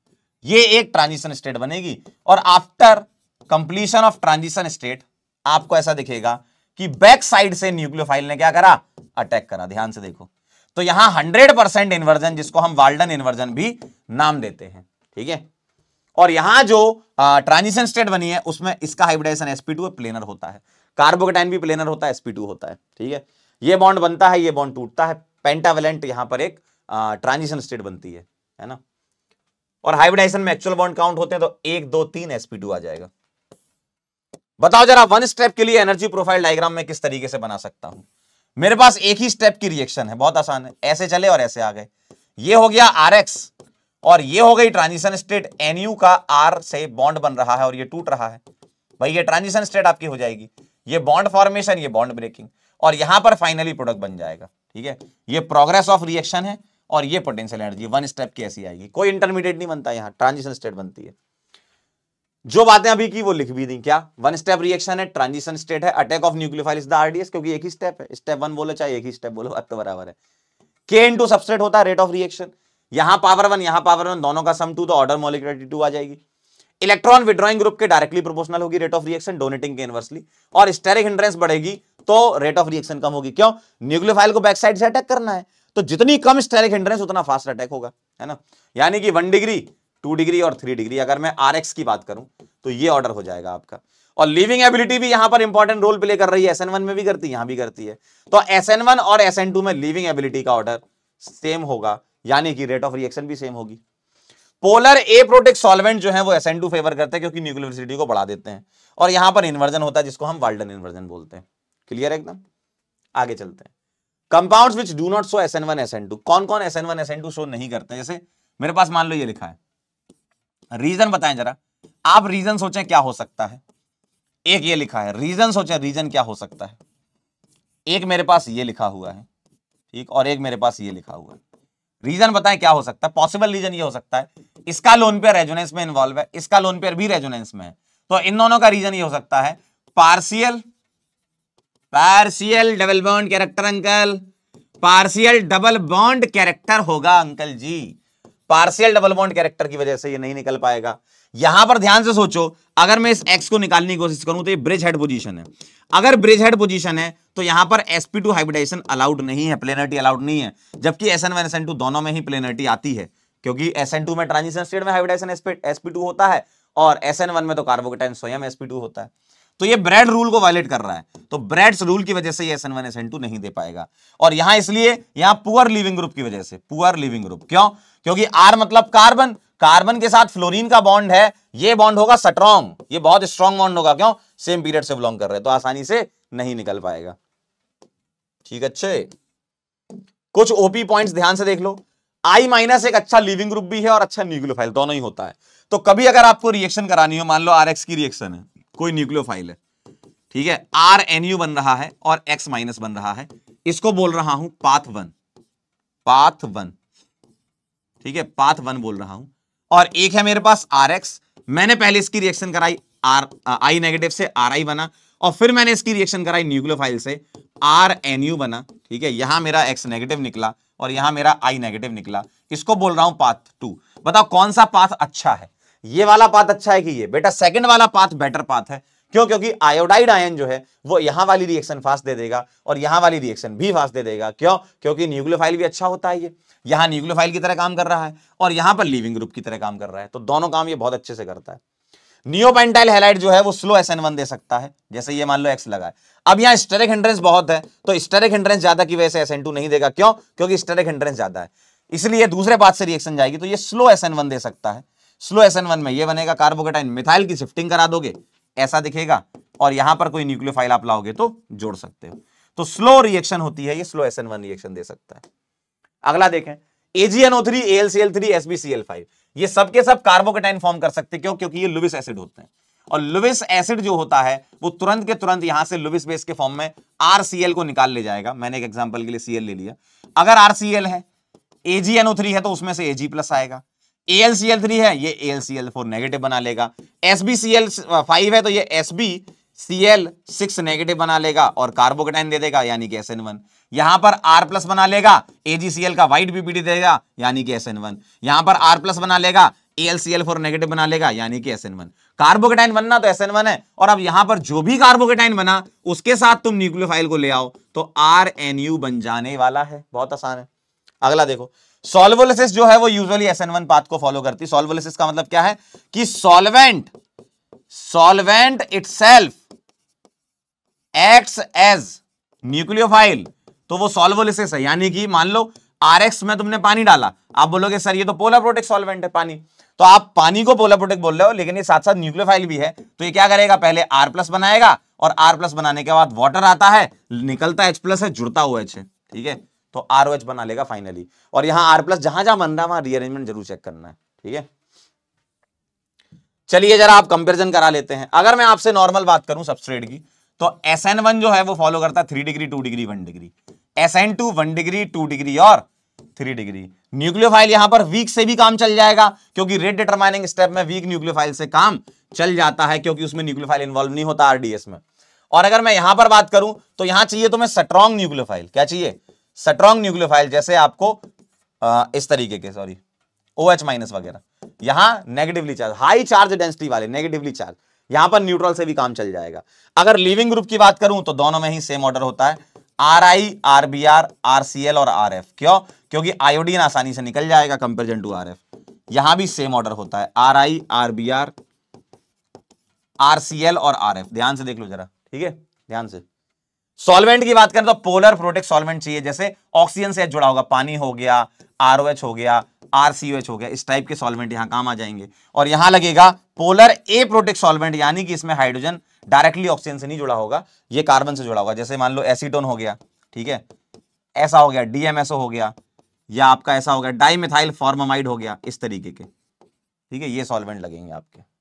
ये एक ट्रांजिशन स्टेट बनेगी। और after completion of transition state आपको ऐसा दिखेगा कि बैक साइड से न्यूक्लियोफाइल ने क्या करा, अटैक करा। ध्यान से देखो, तो यहां 100% इन्वर्जन, जिसको हम वाल्डन इन्वर्जन भी नाम देते हैं, ठीक है। और यहां जो ट्रांजिशन स्टेट बनी है उसमें इसका हाइब्रिडाइजेशन sp2 प्लेनर होता है, कार्बोकेटाइन भी प्लेनर होता है, sp2 होता है, ठीक है। ये बॉन्ड बनता है, ये बॉन्ड टूटता है, पेंटावेलेंट यहां पर एक ट्रांजिशन स्टेट बनती है ना। और हाइब्रिडाइजेशन में एक्चुअल बॉन्ड काउंट होते हैं तो 1 2 3 sp2 आ जाएगा। बताओ जरा 1 स्टेप के लिए एनर्जी प्रोफाइल डायग्राम में किस तरीके से बना सकता हूं। मेरे पास एक ही स्टेप की रिएक्शन है, बहुत आसान है, ऐसे चले और ऐसे आ गए। ये हो गया RX और ये हो गई ट्रांजिशन स्टेट, NU का R से बॉन्ड बन रहा है और ये टूट रहा है, भाई ये ट्रांजिशन स्टेट आपकी हो जाएगी। ये बॉन्ड फॉर्मेशन, ये बॉन्ड ब्रेकिंग, और यहां पर फाइनली प्रोडक्ट बन जाएगा, ठीक है। ये प्रोग्रेस ऑफ रिएक्शन है और ये पोटेंशियल एनर्जी 1 स्टेप की ऐसी आएगी, कोई इंटरमीडिएट नहीं बनता, यहां ट्रांजिशन स्टेट बनती है। जो बातें अभी की वो लिख भी दी, क्या 1 स्टेप रिएक्शन है, ट्रांजिशन स्टेट है, attack of nucleophile is the RDS, क्योंकि एक ही स्टेप है, स्टेप 1 बोलो चाहे एक ही स्टेप बोलो, अब तो बराबर है। K इंटू सबस्ट्रेट होता है रेट ऑफ रिएक्शन, यहां पावर 1 यहां पावर 1, दोनों का सम 2 तो ऑर्डर मॉलिक्यूलरिटी 2 आ जाएगी। इलेक्ट्रॉन विड्रॉइंग ग्रुप के डायरेक्टली प्रोपोर्शनल होगी रेट ऑफ रिएक्शन, डोनेटिंग के इनवर्सली। और स्टेरिक हिंड्रेंस बढ़ेगी तो रेट ऑफ रिएक्शन कम होगी, क्यों, न्यूक्लियोफाइल को बैक साइड से अटैक करना है, तो जितनी कम स्टेरिक हिंड्रेंस उतना फास्ट अटैक होगा, है ना। यानी कि 1 डिग्री 2 डिग्री और 3 डिग्री, अगर मैं RX की बात करूं तो ये ऑर्डर हो जाएगा आपका। और लीविंग एबिलिटी भी यहां पर इंपॉर्टेंट रोल प्ले कर रही है, SN1 में भी करती है, यहां भी करती है। तो SN1 और SN2 में लीविंग एबिलिटी का ऑर्डर सेम होगा, यानी कि रेट ऑफ रिएक्शन भी सेम होगी। पोलर एप्रोटिक सॉल्वेंट जो है वो SN2 फेवर करते हैं क्योंकि न्यूक्लियोसिटी को बढ़ा देते हैं, और यहां पर इन्वर्जन होता है जिसको हम वाल्टन इन्वर्जन बोलते हैं। क्लियर एकदम? आगे चलते हैं। Compounds which do not show SN1 SN2, कौन कौन SN1 SN2 शो नहीं करते? जैसे मेरे पास मान लो ये लिखा है, रीजन बताएं जरा, आप रीजन सोचें क्या हो सकता है। एक ये लिखा है, रीजन सोचें रीजन क्या हो सकता है। एक मेरे पास ये लिखा हुआ है, ठीक, और एक मेरे पास ये लिखा हुआ है। रीजन बताएं क्या हो सकता है। पॉसिबल रीजन ये हो सकता है इसका लोन पेयर रेजोनेंस में इन्वॉल्व है, इसका लोन पेयर भी रेजोनेंस में है, तो इन दोनों का रीजन ये हो सकता है partial double bond character uncle, partial double bond character होगा अंकल जी। पार्शियल डबल बॉन्ड कैरेक्टर की वजह से ये नहीं निकल पाएगा। यहां पर ध्यान से सोचो, अगर मैं इस एक्स को निकालने की कोशिश करूं तो ये ब्रिज हेड पोजीशन है। अगर ब्रिज हेड पोजीशन है तो यहां पर sp2 हाइब्रिडाइजेशन अलाउड नहीं है, प्लेनरिटी अलाउड नहीं है, जबकि SN1 SN2 दोनों में ही प्लेनरिटी आती है, क्योंकि SN2 में ट्रांजिशन स्टेट में हाइब्रिडाइजेशन sp2 होता है और SN1 में तो कार्बोकेटाइन स्वयं sp2 होता है। तो ये ब्रेड रूल को वायलेट कर रहा है, तो ब्रेड्स रूल की वजह से ये SN1 SN2 नहीं दे पाएगा। और यहां इसलिए यहां पुअर लिविंग ग्रुप की वजह से, पुअर लिविंग ग्रुप क्यों? क्योंकि R मतलब कार्बन, कार्बन के साथ फ्लोरीन का बॉन्ड है, ये बॉन्ड होगा स्ट्रॉन्ग, ये बहुत स्ट्रॉन्ग बॉन्ड होगा, क्यों? सेम पीरियड से बिलोंग कर रहे हैं, तो आसानी से नहीं निकल पाएगा। ठीक, अच्छे कुछ ओपी पॉइंट्स ध्यान से देख लो। I माइनस एक अच्छा लिविंग ग्रुप भी है और अच्छा न्यूक्लियोफाइल, दोनों ही होता है। तो कभी अगर आपको रिएक्शन करानी हो, मान लो RX की रिएक्शन है, कोई न्यूक्लियोफाइल है, ठीक है, RNU बन रहा है और X माइनस बन रहा है, इसको बोल रहा हूं पाथ वन, पाथ वन, ठीक है, पाथ वन बोल रहा हूं। और एक है मेरे पास RX, मैंने पहले इसकी रिएक्शन कराई I नेगेटिव से RI बना, और फिर मैंने इसकी रिएक्शन कराई न्यूक्लियोफाइल से RNU बना, ठीक है, यहां मेरा X नेगेटिव निकला और यहां मेरा I नेगेटिव निकला, इसको बोल रहा हूं पाथ टू। बताओ कौन सा पाथ अच्छा है? ये वाला पाथ अच्छा है कि ये? बेटा सेकंड वाला पाथ बेटर पाथ है। क्यों? क्योंकि आयोडाइड आयन जो है वो यहां वाली रिएक्शन फास्ट दे देगा और यहां वाली रिएक्शन भी फास्ट दे देगा। क्यों? क्योंकि न्यूक्लियोफाइल भी अच्छा होता है, ये यहां न्यूक्लियोफाइल की तरह काम कर रहा है और यहां पर लिविंग ग्रुप की तरह काम कर रहा है, तो दोनों काम ये बहुत अच्छे से करता है। नियोपेंटाइल हैलाइड जो है वो स्लो SN1 दे सकता है, जैसे ये मान लो X लगा है। अब यहां स्टेरिक हिंड्रेंस बहुत है, तो स्टेरिक हिंड्रेंस ज्यादा की वजह से SN2 नहीं देगा। क्यों? क्योंकि स्टेरिक हिंड्रेंस ज्यादा है, इसलिए दूसरे पाथ से रिएक्शन जाएगी, तो ये स्लो SN1 दे सकता है। स्लो SN1 में ये बनेगा कार्बोकेटाइन, मिथाइल की शिफ्टिंग करा दोगे, ऐसा दिखेगा, और यहां पर कोई न्यूक्लियोफाइल आप लाओगे तो जोड़ सकते हो। तो स्लो रिएक्शन होती है, ये स्लो SN1 रिएक्शन दे सकता है। अगला देखें, AgNO3 AlCl3 SbCl5, ये सब के सब कार्बोकेटाइन फॉर्म कर सकते हैं। क्यों? क्योंकि ये लुविस एसिड होते हैं, और लुविस एसिड जो होता है वो तुरंत के तुरंत यहां से लुविस बेस के फॉर्म में RCl को निकाल ले जाएगा। मैंने एक एग्जांपल के लिए Cl ले लिया। अगर RCl है, AgNO3 है तो उसमें से Ag प्लस आएगा, AlCl3 है ये AlCl4 नेगेटिव बना लेगा, SbCl5 है तो ये SbCl6 नेगेटिव बना लेगा और कार्बोकेटाइन दे देगा, यानी कि SN1। यहां पर R प्लस बना लेगा, AgCl का व्हाइट PPD देगा, यानी कि SN1। यहां पर R प्लस बना लेगा, AlCl4 नेगेटिव बना लेगा, यानी कि SN1। कार्बोकेटाइन बनना तो SN1 है, और अब यहां पर जो भी कार्बोकेटाइन बना उसके साथ तुम न्यूक्लियोफाइल को ले आओ तो RNU बन जाने वाला है। बहुत आसान है। अगला देखो, सॉल्वोलिसिस जो है वो यूजुअली SN1 पाथ को फॉलो करती है। सॉल्वोलिसिस का मतलब क्या है कि solvent itself acts as nucleophile, तो वो सॉल्वोलिसिस है। यानी कि मान लो RX में तुमने पानी डाला, आप बोलोगे सर ये तो पोलर प्रोटिक सॉल्वेंट है पानी, तो आप पानी को पोलर प्रोटिक बोल रहे हो, लेकिन ये साथ साथ न्यूक्लियोफाइल भी है, तो ये क्या करेगा, पहले R प्लस बनाएगा और R प्लस बनाने के बाद वाटर आता है, निकलता H प्लस है, जुड़ता हुआ H है, ठीक है, तो ROH बना लेगा फाइनली। और यहां R प्लस जहां जहां बन रहा है वहां रीअरेंजमेंट जरूर चेक करना है, ठीक है। चलिए जरा आप कंपैरिजन करा लेते हैं। अगर मैं आपसे नॉर्मल बात करूं सबस्ट्रेट की, तो SN1 जो है वो फॉलो करता है 3 degree 2 degree 1 degree, SN2 1 degree 2 degree और 3 डिग्री। न्यूक्लियोफाइल यहां पर वीक से भी काम चल जाएगा, क्योंकि रेट डिटरमाइनिंग स्टेप में वीक न्यूक्लियोफाइल से काम चल जाता है, क्योंकि उसमें न्यूक्लियोफाइल इन्वॉल्व नहीं होता RDS में। और अगर मैं यहां पर बात करूं तो यहां चाहिए तुम्हें स्ट्रॉन्ग न्यूक्लियोफाइल। क्या चाहिए? स्ट्रॉन्ग न्यूक्लियोफाइल, जैसे आपको इस तरीके के, सॉरी OH माइनस वगैरह, यहां negatively charge, high charge density वाले नेगेटिवली चार्ज, यहां पर न्यूट्रल से भी काम चल जाएगा। अगर लिविंग ग्रुप की बात करूं तो दोनों में ही सेम ऑर्डर होता है, RI RBr RCl और RF। क्यों? क्योंकि आयोडीन आसानी से निकल जाएगा कंपेरिजन टू RF। यहां भी सेम ऑर्डर होता है, RI RBr RCl और RF। ध्यान से देख लो जरा, ठीक है, ध्यान से। सॉल्वेंट की बात करें तो पोलर प्रोटेक्ट सॉल्वेंट चाहिए, जैसे ऑक्सीजन से जुड़ा होगा, पानी हो गया, ROH हो गया, RCOH हो गया, इस टाइप के सॉल्वेंट यहां काम आ जाएंगे। और यहां लगेगा पोलर ए प्रोटेक्ट सॉल्वेंट, यानी कि इसमें हाइड्रोजन डायरेक्टली ऑक्सीजन से नहीं जुड़ा होगा, ये कार्बन से जुड़ा होगा। जैसे मान लो एसीटोन हो गया, ठीक है, ऐसा हो गया, DMSO हो गया, या आपका ऐसा हो गया डाइमिथाइल फॉर्मामाइड हो गया, इस तरीके के, ठीक है, ये सॉल्वेंट लगेंगे आपके।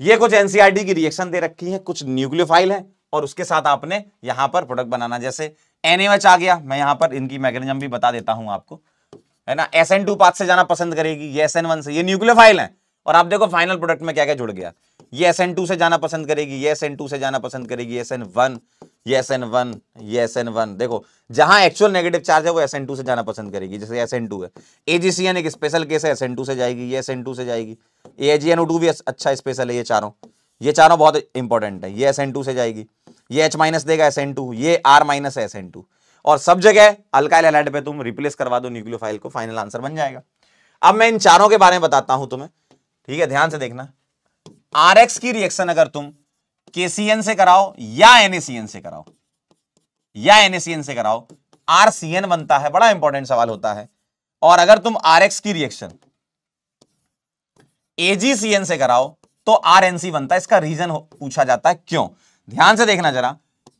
ये कुछ एनसीईआरटी की रिएक्शन दे रखी है, कुछ न्यूक्लियोफाइल है, और उसके साथ आपने यहां पर प्रोडक्ट बनाना। जैसे NaOH आ गया, मैं यहां पर इनकी मैकेनिज्म भी बता देता हूं आपको, है ना। SN2 पाथ से जाना पसंद करेगी, ये SN1 से, ये न्यूक्लियोफाइल है। और आप देखो फाइनल प्रोडक्ट में क्या क्या जुड़ गया, ये SN2 से जाना पसंद करेगी, ये SN2 से जाना पसंद करेगी, SN1, ये SN1, ये SN1। देखो जहां एक्चुअल नेगेटिव चार्ज है वो SN2 से जाना पसंद करेगी, जैसे SN2 है। AgCN एक स्पेशल केस है, SN2 से जाएगी, ये SN2 से जाएगी। AgNO2 भी अच्छा स्पेशल है, ये चारों बहुत इंपॉर्टेंट है, ये SN2 से जाएगी। ये H- देगा SN2, ये R- है SN2। और सब जगह अल्काइल हैलाइड पे तुम रिप्लेस करवा दो न्यूक्लियोफाइल को, फाइनल आंसर बन जाएगा। अब मैं इन चारों के बारे में बताता हूं तुम्हें, ठीक है, ध्यान से देखना। RX की रिएक्शन अगर तुम KCN से कराओ या NaCN से कराओ, RCN बनता है, बड़ा इंपॉर्टेंट सवाल होता है। और अगर तुम RX की रिएक्शन AgCN से कराओ तो RNC बनता है। इसका रीजन पूछा जाता है क्यों, ध्यान से देखना जरा।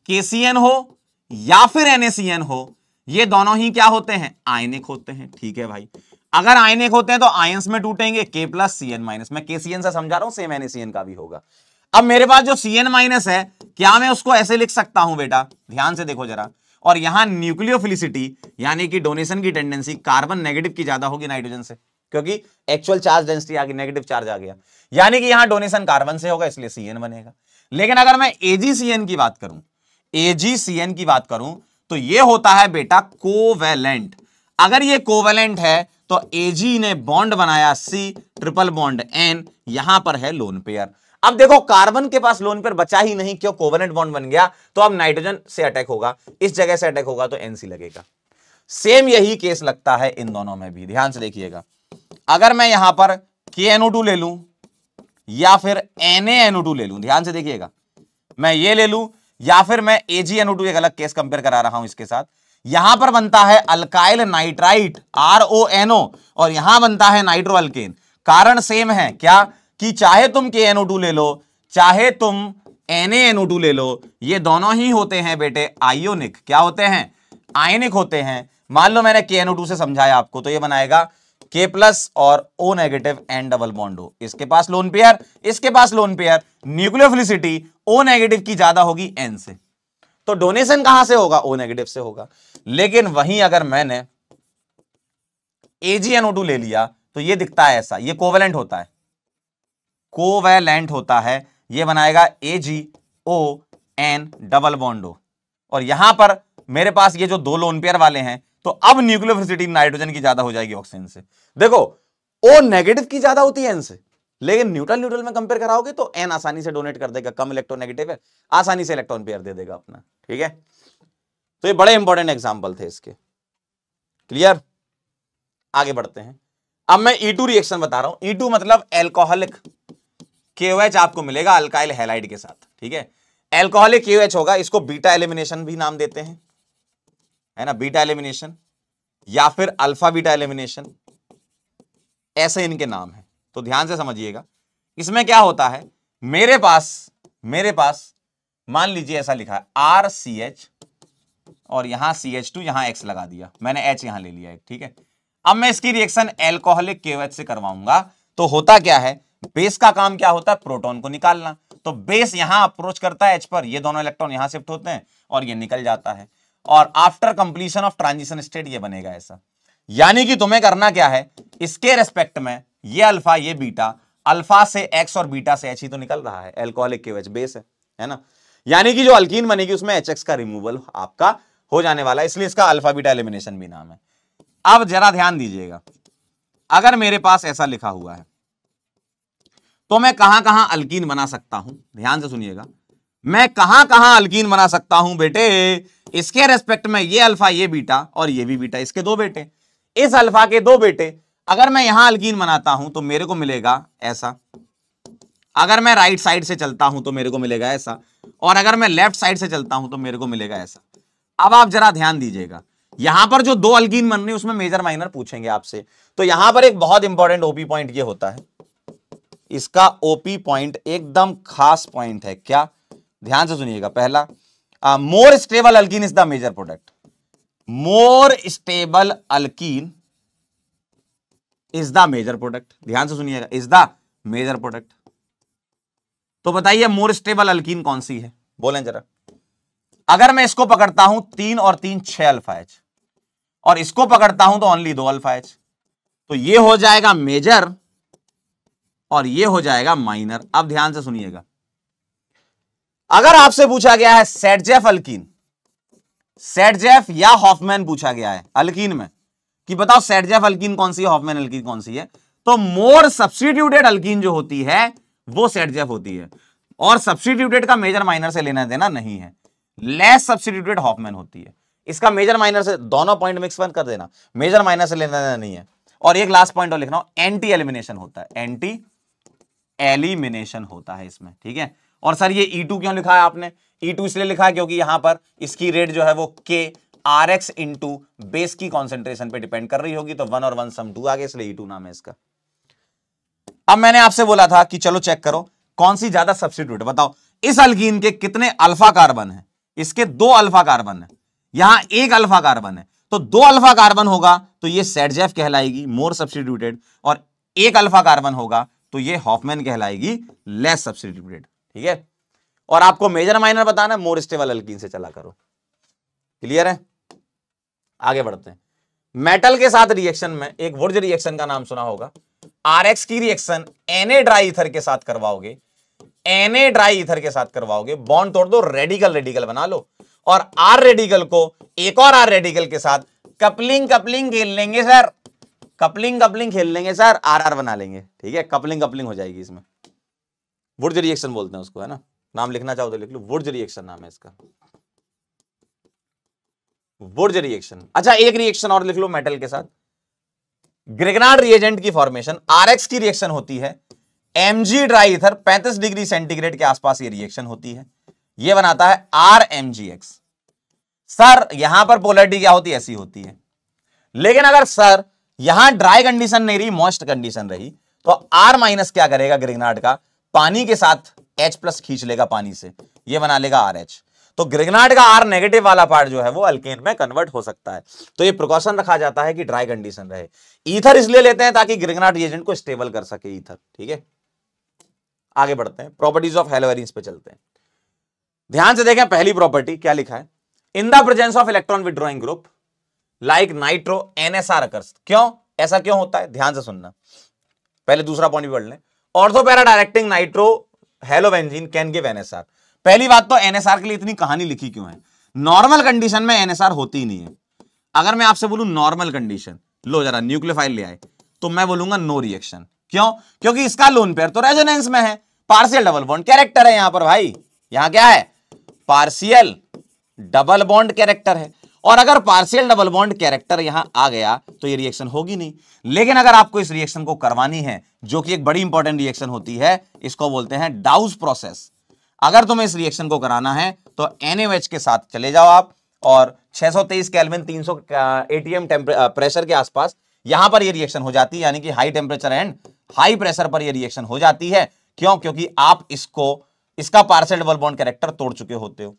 KCN हो या फिर NaCN हो, ये दोनों ही क्या होते हैं, आयनिक होते हैं, ठीक है भाई। अगर आयनिक होते हैं तो आयंस में टूटेंगे, K+CN-। मैं KCN से समझा रहा हूं, सेम NaCN का भी होगा। अब मेरे पास जो CN- है, क्या मैं उसको ऐसे लिख सकता हूं बेटा, ध्यान से देखो जरा। और यहां न्यूक्लियोफिलिसिटी यानी कि डोनेशन की टेंडेंसी कार्बन नेगेटिव की ज्यादा होगी नाइट्रोजन से, क्योंकि एक्चुअल चार्ज डेंसिटी आ गई, नेगेटिव चार्ज आ गया, यानी कि यहां डोनेशन कार्बन से होगा, इसलिए CN बनेगा। लेकिन अगर मैं AgCN की बात करूं, तो ये होता है बेटा कोवेलेंट। अगर ये कोवेलेंट है तो Ag ने बॉन्ड बनाया C, ट्रिपल बॉन्ड N, यहां पर है लोन पेयर। अब देखो कार्बन के पास लोन पेयर बचा ही नहीं, क्यों, कोवेलेंट बॉन्ड बन गया, तो अब नाइट्रोजन से अटैक होगा, इस जगह से अटैक होगा तो NC लगेगा। सेम यही केस लगता है इन दोनों में भी, ध्यान से देखिएगा। अगर मैं यहां पर KNO2 ले लूं या फिर NaNO2 ले लूं, ध्यान से देखिएगा, मैं ये ले लूं या फिर मैं AgNO2, एक अलग केस कंपेयर करा रहा हूं इसके साथ। यहां पर बनता है अल्काइल नाइट्राइट RONO, और यहां बनता है नाइट्रो अल्केन। कारण सेम है, क्या, कि चाहे तुम KNO2 ले लो चाहे तुम NaNO2 ले लो, ये दोनों ही होते हैं बेटे आयोनिक। क्या होते हैं, आयनिक होते हैं। मान लो मैंने KNO2 से समझाया आपको, तो ये बनाएगा K+ और O- N डबल बॉन्ड हो, इसके पास लोन पेयर, इसके पास लोन पेयर, न्यूक्लियोफिलिसिटी O- की ज्यादा होगी N से, तो डोनेशन कहां से होगा, O- से होगा। लेकिन वहीं अगर मैंने AgNO2 ले लिया तो ये दिखता है ऐसा, ये कोवेलेंट होता है, ये बनाएगा AgON डबल बॉन्ड हो। और यहां पर मेरे पास ये जो दो लोन पेयर वाले हैं, तो अब न्यूक्लियोफिलिसिटी नाइट्रोजन की ज्यादा हो जाएगी ऑक्सीजन से। देखो O- की ज्यादा होती है N से, लेकिन न्यूट्रल में कंपेयर कराओगे तो N आसानी से डोनेट कर देगा, कम इलेक्ट्रोनेगेटिव है, आसानी से इलेक्ट्रॉन पेयर दे देगा अपना, ठीक है। तो ये बड़े इंपॉर्टेंट एग्जांपल थे इसके, क्लियर। आगे बढ़ते हैं। अब मैं E2 रिएक्शन बता रहा हूं। E2 मतलब एल्कोहलिक KOH आपको मिलेगा अल्काइल हैलाइड के साथ, ठीक है। एल्कोहलिक KOH होगा, इसको बीटा एलिमिनेशन भी नाम देते हैं, है ना, बीटा एलिमिनेशन या फिर अल्फा बीटा एलिमिनेशन, ऐसे इनके नाम है। तो ध्यान से समझिएगा, इसमें क्या होता है, मेरे पास मान लीजिए ऐसा लिखा है RCH और यहां CH2, यहां X लगा दिया मैंने, H यहां ले लिया एक, ठीक है। अब मैं इसकी रिएक्शन एल्कोहलिक KOH से करवाऊंगा, तो होता क्या है, बेस का काम क्या होता है, प्रोटॉन को निकालना। तो बेस यहां अप्रोच करता है H पर, ये दोनों इलेक्ट्रॉन यहां शिफ्ट होते हैं और ये निकल जाता है, और after completion of transition state ये बनेगा ऐसा। यानी कि तुम्हें करना क्या है, इसके रेस्पेक्ट में ये अल्फा ये बीटा, अल्फा से X और बीटा से H ही तो निकल रहा है, एल्कोहलिक KOH बेस है ना। यानी कि जो अल्कीन बनेगी उसमें HX का रिमूवल आपका हो जाने वाला है, इसलिए इसका अल्फा बीटा एलिमिनेशन भी नाम है। अब जरा ध्यान दीजिएगा, अगर मेरे पास ऐसा लिखा हुआ है तो मैं कहां कहां अल्कीन बना सकता हूं, ध्यान से सुनिएगा, मैं कहां कहां अल्कीन बना सकता हूं बेटे। इसके रेस्पेक्ट में ये अल्फा ये बीटा और ये भी बीटा, इसके दो बेटे, इस अल्फा के दो बेटे, अगर मैं यहां अल्कीन बनाता हूं तो मेरे को मिलेगा ऐसा अगर मैं राइट साइड से चलता हूं तो मेरे को मिलेगा ऐसा, और अगर मैं लेफ्ट साइड से चलता हूं तो मेरे को मिलेगा ऐसा। अब आप जरा ध्यान दीजिएगा, यहां पर जो दो अल्कीन बन रही है उसमें मेजर माइनर पूछेंगे आपसे, तो यहां पर एक बहुत इंपॉर्टेंट ओपी पॉइंट ये होता है, इसका ओपी पॉइंट एकदम खास पॉइंट है। क्या? ध्यान से सुनिएगा। पहला, more stable alkene is the major product. More stable alkene is the major product. ध्यान से सुनिएगा, इज द मेजर प्रोडक्ट। तो बताइए मोर स्टेबल अल्कीन कौन सी है, बोलें जरा। अगर मैं इसको पकड़ता हूं 3 और 3 6 अल्फा एच, और इसको पकड़ता हूं तो ओनली 2 अल्फा एच, तो ये हो जाएगा मेजर और ये हो जाएगा माइनर। अब ध्यान से सुनिएगा, अगर आपसे पूछा गया है सेटजेफ अल्कीन, सेटजेफ या हॉफमैन पूछा गया है अल्कीन में कि बताओ सेटजेफ अल्कीन कौन सी है, हॉफमैन अल्कीन कौन सी है, तो मोर सब्स्टिट्यूटेड अल्कीन जो होती है वो सेटजेफ होती है, और सब्स्टिट्यूटेड का मेजर माइनर से लेना देना नहीं है। लेस सब्स्टिट्यूटेड हॉफमैन होती है। इसका मेजर माइनर से दोनों पॉइंट मिक्स कर देना, मेजर माइनर से लेना देना नहीं है। और एक लास्ट पॉइंट और लिखना, एंटी एलिमिनेशन होता है, एंटी एलिमिनेशन होता है इसमें, ठीक है। और सर ये E2 क्यों लिखा है आपने? E2 इसलिए लिखा है क्योंकि यहां पर इसकी रेट जो है वो K RX इंटू बेस की कॉन्सेंट्रेशन पे डिपेंड कर रही होगी, तो 1 और 1 सम 2 आ गया, इसलिए E2 नाम है इसका। अब मैंने आपसे बोला था कि चलो चेक करो कौन सी ज्यादा सब्स्टिट्यूट, बताओ इस अल्कीन के कितने अल्फा कार्बन है? इसके 2 अल्फा कार्बन है, यहां 1 अल्फा कार्बन है, तो 2 अल्फा कार्बन होगा तो ये सेटजेफ कहलाएगी, मोर सब्स्टिट्यूटेड, और 1 अल्फा कार्बन होगा तो ये हॉफमैन कहलाएगी, लेस सब्स्टिट्यूटेड, ठीक है। और आपको मेजर माइनर बताना है, मोर स्टेबल अल्कीन से चला करो। क्लियर है? आगे बढ़ते हैं। मेटल के साथ रिएक्शन में एक वुर्ज रिएक्शन का नाम सुना होगा। RX की रिएक्शन Na ड्राई ईथर के साथ करवाओगे, Na ड्राई ईथर के साथ करवाओगे, बॉन्ड तोड़ दो, रेडिकल रेडिकल बना लो, और R रेडिकल को एक और R रेडिकल के साथ कपलिंग कपलिंग खेल लेंगे सर, कपलिंग कपलिंग खेल लेंगे सर, RR बना लेंगे, ठीक है। कपलिंग कपलिंग हो जाएगी इसमें, वुर्ज रिएक्शन बोलते हैं उसको, है ना। नाम लिखना चाहो तो लिख लो, वुर्ज रिएक्शन नाम है इसका, वुर्ज रिएक्शन। अच्छा एक रिएक्शन और लिख लो मेटल के साथ, ग्रिग्नार्ड रिएजेंट की फॉर्मेशन। RX की रिएक्शन होती है Mg dry ether, 35 degree centigrade के आसपास ये रिएक्शन होती है, ये बनाता है RMgX। सर यहां पर पोलैरिटी क्या होती है? ऐसी होती है। लेकिन अगर सर यहां ड्राई कंडीशन नहीं रही, मॉइस्ट कंडीशन रही, तो R माइनस क्या करेगा ग्रिग्नार्ड का, पानी के साथ H प्लस खींच लेगा पानी से, ये बना लेगा RH। तो ग्रिग्नार्ड का R नेगेटिव वाला पार्ट जो है वो अल्केन में कन्वर्ट हो सकता है। तो ये प्रिकॉशन रखा जाता है कि ड्राई कंडीशन रहे। ईथर इसलिए लेते हैं ताकि ग्रिग्नार्ड रिएजेंट को स्टेबल कर सके ईथर, ठीक है। आगे बढ़ते हैं, प्रॉपर्टीज ऑफ हेलोवेरिन्स पे चलते हैं। ध्यान से देखें, पहली प्रॉपर्टी क्या लिखा है, in the presence of electron withdrawing group like nitro NSR occurs. क्यों ऐसा क्यों होता है? ध्यान से सुनना, पहले दूसरा पॉइंट भी पढ़ लें। Ortho para directing nitro halobenzene can give NSR। पहली बात तो NSR के लिए इतनी कहानी लिखी क्यों है? नॉर्मल कंडीशन में NSR होती ही नहीं है। अगर मैं आपसे बोलूं नॉर्मल कंडीशन, लो जरा न्यूक्लियोफाइल ले आए, तो मैं बोलूंगा नो रिएक्शन। क्यों? क्योंकि इसका लोन पेयर तो रेजोनेंस में है, पार्शियल डबल बॉन्ड कैरेक्टर है यहां पर भाई, यहां क्या है? पार्शियल डबल बॉन्ड कैरेक्टर है। और अगर पार्शियल डबल बॉन्ड कैरेक्टर यहां आ गया तो ये रिएक्शन होगी नहीं। लेकिन अगर आपको इस रिएक्शन को करवानी है, जो कि एक बड़ी इंपॉर्टेंट रिएक्शन होती है, इसको बोलते हैं डाउस प्रोसेस। अगर तुम्हें इस रिएक्शन को कराना है तो NaOH के साथ चले जाओ आप, और 623 केल्विन 300 ATM प्रेशर के आसपास यहां पर ये रिएक्शन हो जाती है, यानी कि high temperature and high pressure पर ये रिएक्शन हो जाती है। क्यों? क्योंकि आप इसका पार्शियल डबल बॉन्ड कैरेक्टर तोड़ चुके होते हो।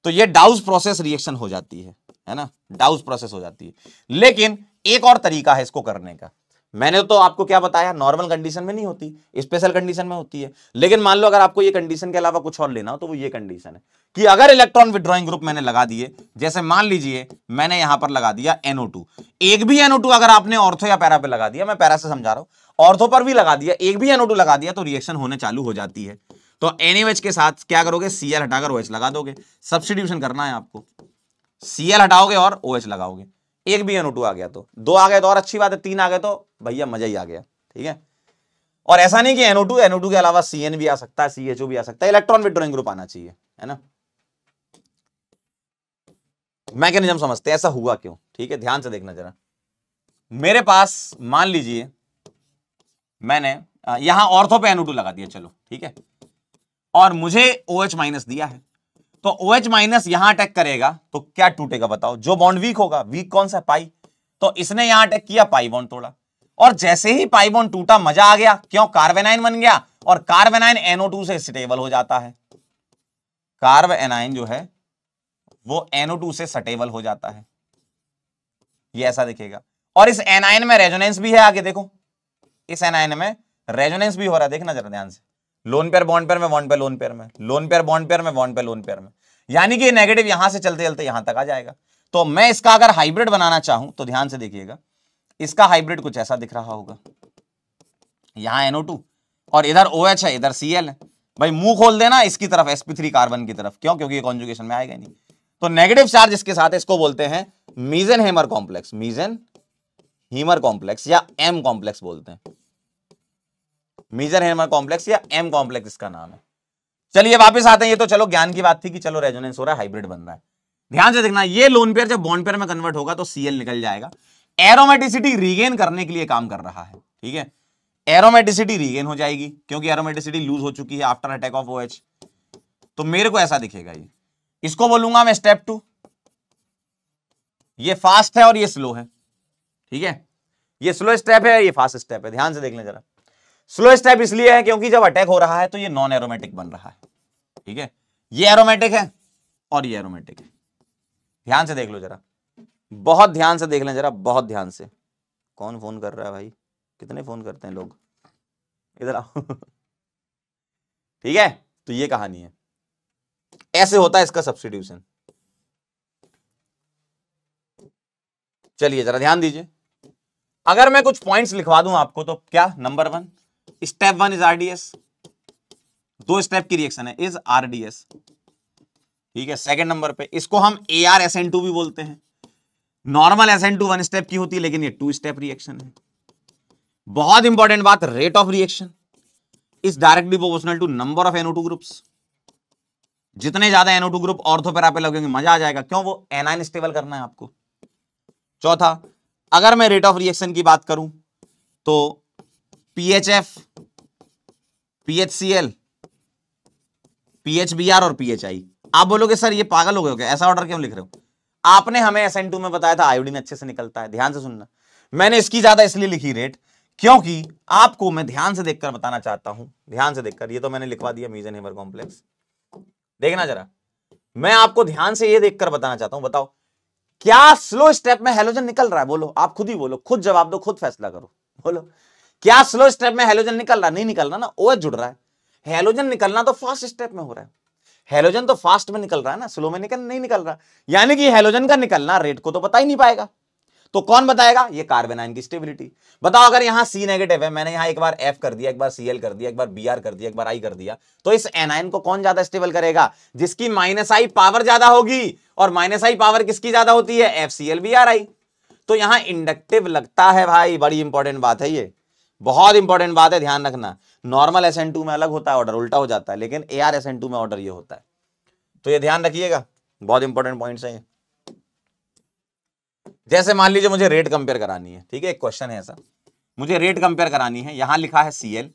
तो ये डाउस प्रोसेस रिएक्शन हो जाती है ना, डाउस प्रोसेस हो जाती है। लेकिन एक और तरीका है इसको करने का। मैंने तो आपको क्या बताया, नॉर्मल कंडीशन में नहीं होती, स्पेशल कंडीशन में होती है। लेकिन मान लो अगर आपको ये कंडीशन के अलावा कुछ और लेना हो, तो वो ये कंडीशन है कि अगर इलेक्ट्रॉन विड्रॉइंग ग्रुप मैंने लगा दिए, जैसे मान लीजिए मैंने यहां पर लगा दिया NO2, एक भी NO2 अगर आपने ऑर्थो या पैरा पे लगा दिया, मैं पैरा से समझा रहा हूं, ऑर्थो पर भी लगा दिया, एक भी NO2 लगा दिया, तो रिएक्शन होने चालू हो जाती है। तो NaOH के साथ क्या करोगे, Cl हटाकर OH लगा दोगे। सब्स्टिट्यूशन करना है आपको, Cl हटाओगे और OH लगाओगे। एक भी NO2 आ गया तो, 2 आ गए तो और अच्छी बात है, 3 आ गए तो भैया मजा ही आ गया, ठीक है। और ऐसा नहीं कि NO2 के अलावा CN भी आ सकता है, CHO भी आ सकता है, इलेक्ट्रॉन विड्रॉइंग ग्रुप आना चाहिए, है ना। मैकेनिज्म समझते हैं ऐसा हुआ क्यों, ठीक है। ध्यान से देखना जरा। मेरे पास मान लीजिए मैंने यहां ऑर्थो पे NO2 लगा दिया, चलो ठीक है, और मुझे OH माइनस दिया है, तो OH माइनस यहां अटैक करेगा तो क्या टूटेगा बताओ? जो बॉन्ड वीक होगा, वीक कौन सा? पाई। तो इसने यहां अटैक किया, पाई बॉन्ड तोड़ा, और जैसे ही पाई बॉन्ड टूटा मजा आ गया, क्यों? कार्बेनाइन बन गया, और कार्बेनाइन NO2 से स्टेबल हो जाता है। कार्बेनाइन जो है वो NO2 से स्टेबल हो जाता है, ये ऐसा दिखेगा। और इस एनायन में रेजोनेंस भी है, आगे देखो, इस एनायन में रेजोनेंस भी हो रहा है, देखना जरा ध्यान से, लोन पेयर बॉन्ड पेयर में, बॉन्ड पे लोन पेयर में, लोन पेयर बॉन्ड पेयर में, बॉन्ड पे लोन पेयर में, यानी कि नेगेटिव यहां से चलते चलते यहां तक आ जाएगा। तो मैं इसका अगर हाइब्रिड बनाना चाहूं तो ध्यान से देखिएगा, इसका हाइब्रिड कुछ ऐसा दिख रहा होगा, यहां NO2 और इधर OH है, इधर Cl है। भाई मुंह खोल देना इसकी तरफ, sp3 कार्बन की तरफ, क्यों? क्योंकि ये कॉन्जुगेशन में आएगा नहीं। तो नेगेटिव चार्ज इसके साथ है, इसको बोलते हैं मीजेनहेमर कॉम्प्लेक्स, मीजेनहीमर कॉम्प्लेक्स या M कॉम्प्लेक्स बोलते हैं, मीजेनहेमर कॉम्प्लेक्स या M कॉम्प्लेक्स इसका नाम है। चलिए वापस आते हैं, ये तो चलो ज्ञान की बात थी कि चलो रेजोनेंस हो रहा है, हाइब्रिड बन रहा है। ध्यान से देखना, ये लोन पेयर जब बॉन्ड पेयर में कन्वर्ट होगा तो Cl निकल जाएगा, एरोमेटिसिटी रीगेन करने के लिए काम कर रहा है, ठीक है, एरोमेटिसिटी रीगेन हो जाएगी क्योंकि एरोमेटिसिटी लूज हो चुकी है आफ्टर अटैक ऑफ OH। तो मेरे को ऐसा दिखेगा, ये इसको बोलूंगा मैं स्टेप 2, ये फास्ट है और ये स्लो है, ठीक है, ये स्लो स्टेप है, ये फास्ट स्टेप है। ध्यान से देख लें जरा, स्लो स्टेप इसलिए है क्योंकि जब अटैक हो रहा है तो ये नॉन एरोमेटिक बन रहा है, ठीक है, ये एरोमेटिक है और ये एरोमेटिक है। ध्यान से देख लो जरा, बहुत ध्यान से देख लें जरा, बहुत ध्यान से। कौन फोन कर रहा है भाई? कितने फोन करते हैं लोग, इधर आओ ठीक है, तो ये कहानी है, ऐसे होता है इसका सब्स्टिट्यूशन। चलिए जरा ध्यान दीजिए, अगर मैं कुछ पॉइंट्स लिखवा दूं आपको तो क्या? Number 1, step 1 is RDS, 2 step की रिएक्शन है, इज RDS, ठीक है। सेकंड नंबर पे इसको हम ArSN2 भी बोलते हैं। नॉर्मल SN2 1 स्टेप की होती है, लेकिन ये 2 स्टेप रिएक्शन है। बहुत इंपॉर्टेंट बात, rate of reaction is directly proportional to number of NO2 groups. जितने ज्यादा NO2 ग्रुप ऑर्थो पैरा पे लगेंगे मजा आ जाएगा, क्यों? वो एनायन स्टेबल करना है आपको। चौथा, अगर मैं रेट ऑफ रिएक्शन की बात करूं तो PHF, PHCl, PHBr और PHI। आप बोलोगे सर ये पागल हो गए हो क्या, ऐसा ऑर्डर क्यों लिख रहे हो? आपने हमें SN2 में बताया था आयोडीन अच्छे से निकलता है। ध्यान से सुनना, मैंने इसकी ज्यादा इसलिए लिखी रेट क्योंकि आपको मैं ध्यान से देखकर बताना चाहता हूं, ध्यान से देखकर, ये तो मैंने लिखवा दिया मीजेनहेमर कॉम्प्लेक्स। देखना जरा, मैं आपको ध्यान से ये देखकर बताना चाहता हूं, बताओ क्या स्लो स्टेप में हेलोजन निकल रहा है? बोलो, आप खुद ही बोलो, खुद जवाब दो, खुद फैसला करो, बोलो क्या स्लो स्टेप में हेलोजन निकल रहा है? नहीं निकल रहा ना, OH जुड़ रहा है। हेलोजन निकलना तो फास्ट स्टेप में हो रहा है, हेलोजन तो फास्ट में निकल रहा है ना, स्लो में नहीं निकल रहा, यानी कि हेलोजन का निकलना रेट को तो बता ही नहीं पाएगा। तो कौन बताएगा? ये कार्बेनाइन की स्टेबिलिटी। बताओ, अगर यहां C नेगेटिव है, मैंने यहां एक बार F कर दिया, एक बार Cl कर दिया, एक बार Br कर दिया, एक बार I कर दिया, तो इस एनायन को कौन ज्यादा स्टेबल करेगा? जिसकी -I पावर ज्यादा होगी, और -I पावर किसकी ज्यादा होती है? FCl-Bri। तो यहां इंडक्टिव लगता है भाई, बड़ी इंपॉर्टेंट बात है, ये बहुत इंपॉर्टेंट बात है, ध्यान रखना। नॉर्मल SN2 में अलग होता है ऑर्डर, उल्टा हो जाता है, लेकिन ArSN2 में ऑर्डर ये होता है, तो ये ध्यान रखिएगा, बहुत इंपॉर्टेंट पॉइंट्स है ये। जैसे मान लीजिए मुझे रेट कंपेयर करानी है, ठीक है, एक क्वेश्चन है ऐसा, मुझे रेट कंपेयर करानी है, यहां लिखा है Cl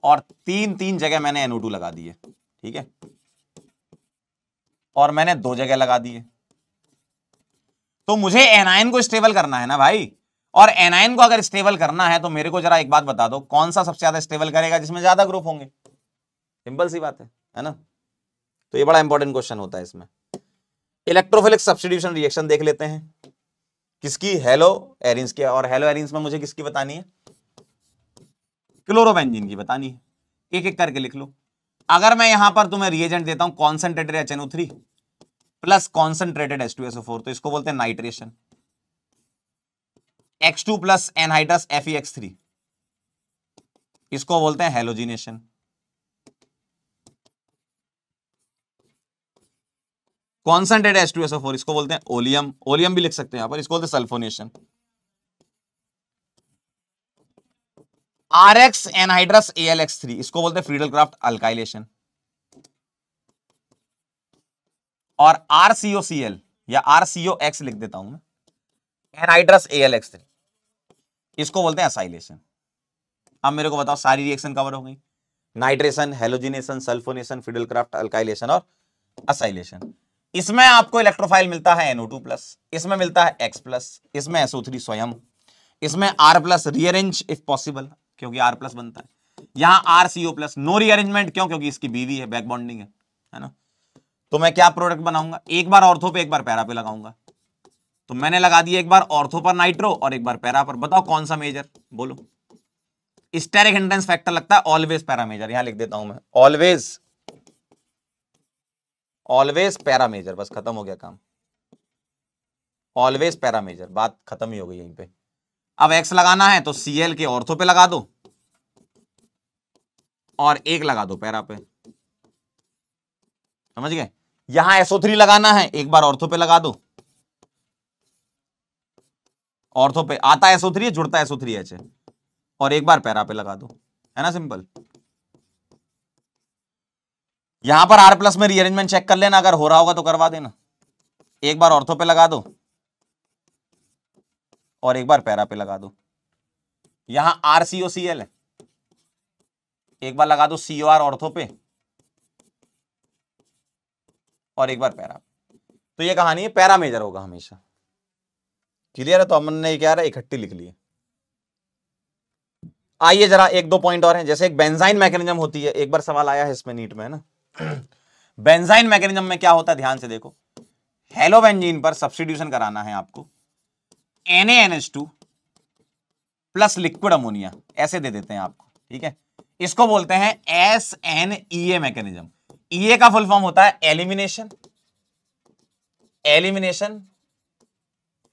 और 3 जगह मैंने NO2 लगा दिए, ठीक है, और मैंने 2 जगह लगा दिए, तो मुझे एनायन को स्टेबल करना है ना भाई, और एनायन को अगर स्टेबल करना है तो मेरे को जरा एक बात बता दो, कौन सा सबसे ज्यादा स्टेबल करेगा? जिसमें ज्यादा ग्रुप होंगे, सिंपल सी बात है ना। तो ये बड़ा इंपॉर्टेंट क्वेश्चन होता है इसमें। इलेक्ट्रोफिलिक सब्स्टिट्यूशन रिएक्शन देख लेते हैं, किसकी? हेलो एरिन्स की, और हेलो एरिन्स में मुझे किसकी बतानी है? क्लोरोबेंजीन की बतानी है। एक एक करके लिख लो। अगर मैं यहां पर तुम्हें रिएजेंट देता हूं concentrated HNO3 plus concentrated H2SO4, तो इसको बोलते हैं nitration. X2 plus anhydrous FeX3, इसको बोलते हैं हेलोजिनेशन। कॉन्सेंट्रेटेड H2SO4 इसको बोलते हैं ओलियम, ओलियम भी लिख सकते हैं यहां पर, इसको बोलते हैं सल्फोनेशन। RX एनहाइड्रस AlX3, इसको बोलते हैं फ्रीडल-क्राफ्ट अल्काइलेशन। और RCOCl या RCOX लिख देता हूं मैं, एनहाइड्रस AlX3, इसको बोलते हैं असाइलेशन। अब मेरे को बताओ सारी रिएक्शन कवर हो गई, नाइट्रेशन, हेलोजिनेशन, सल्फोनेशन, फिडलक्राफ्ट, अल्काइलेशन और असाइलेशन। इसमें आपको इलेक्ट्रोफाइल मिलता है NO2+, इसमें मिलता है X+, इसमें SO3 स्वयं, इसमें R+ रीअरेंज इफ पॉसिबल क्योंकि R+ बनता है, यहां RCO+, नो रीअरेंजमेंट क्यों, क्योंकि इसकी BV है, बैक बॉन्डिंग है ना। तो मैं क्या प्रोडक्ट बनाऊंगा, एक बार ऑर्थो पे एक बार पैरा पे लगाऊंगा। तो मैंने लगा दिया एक बार ऑर्थो पर नाइट्रो और एक बार पैरा पर, बताओ कौन सा मेजर, बोलो। स्टेरिक हिंड्रेंस फैक्टर लगता है ऑलवेज पैरा मेजर, यहां लिख देता हूं मैं, ऑलवेज पैरा मेजर, बस खत्म हो गया काम, ऑलवेज पैरा मेजर, बात खत्म ही हो गई यहीं पे। अब X लगाना है तो Cl के ऑर्थो पे लगा दो और एक लगा दो पैरा पे, समझ गए। यहां SO3 लगाना है, एक बार ऑर्थो पे लगा दो, ऑर्थो पे आता है SO3, जुड़ता है SO3H और एक बार पैरा पे लगा दो, है ना, सिंपल। यहां पर R+ में रीअरेंजमेंट चेक कर लेना, अगर हो रहा होगा तो करवा देना, एक बार ऑर्थो पे लगा दो और एक बार पैरा पे लगा दो। यहां RCOCl है, एक बार लगा दो COR ऑर्थो पे और एक बार पैरा। तो ये कहानी है, पैरा मेजर होगा हमेशा, क्लियर है। तो हमने क्या रहा, इकट्ठी लिख लिए। आइए जरा एक दो पॉइंट और हैं, जैसे एक बेंजाइन मैकेनिज्म होती है, एक बार सवाल आया है इसमें नीट में, है ना। बेंजाइन मैकेनिज्म में क्या होता है, ध्यान से देखो, हेलोबेंजीन पर सब्स्टिट्यूशन कराना है आपको, NaNH2 प्लस लिक्विड अमोनिया, ऐसे दे देते हैं आपको, ठीक है। इसको बोलते हैं SNEA मैकेनिज्म। EA का फुल फॉर्म होता है एलिमिनेशन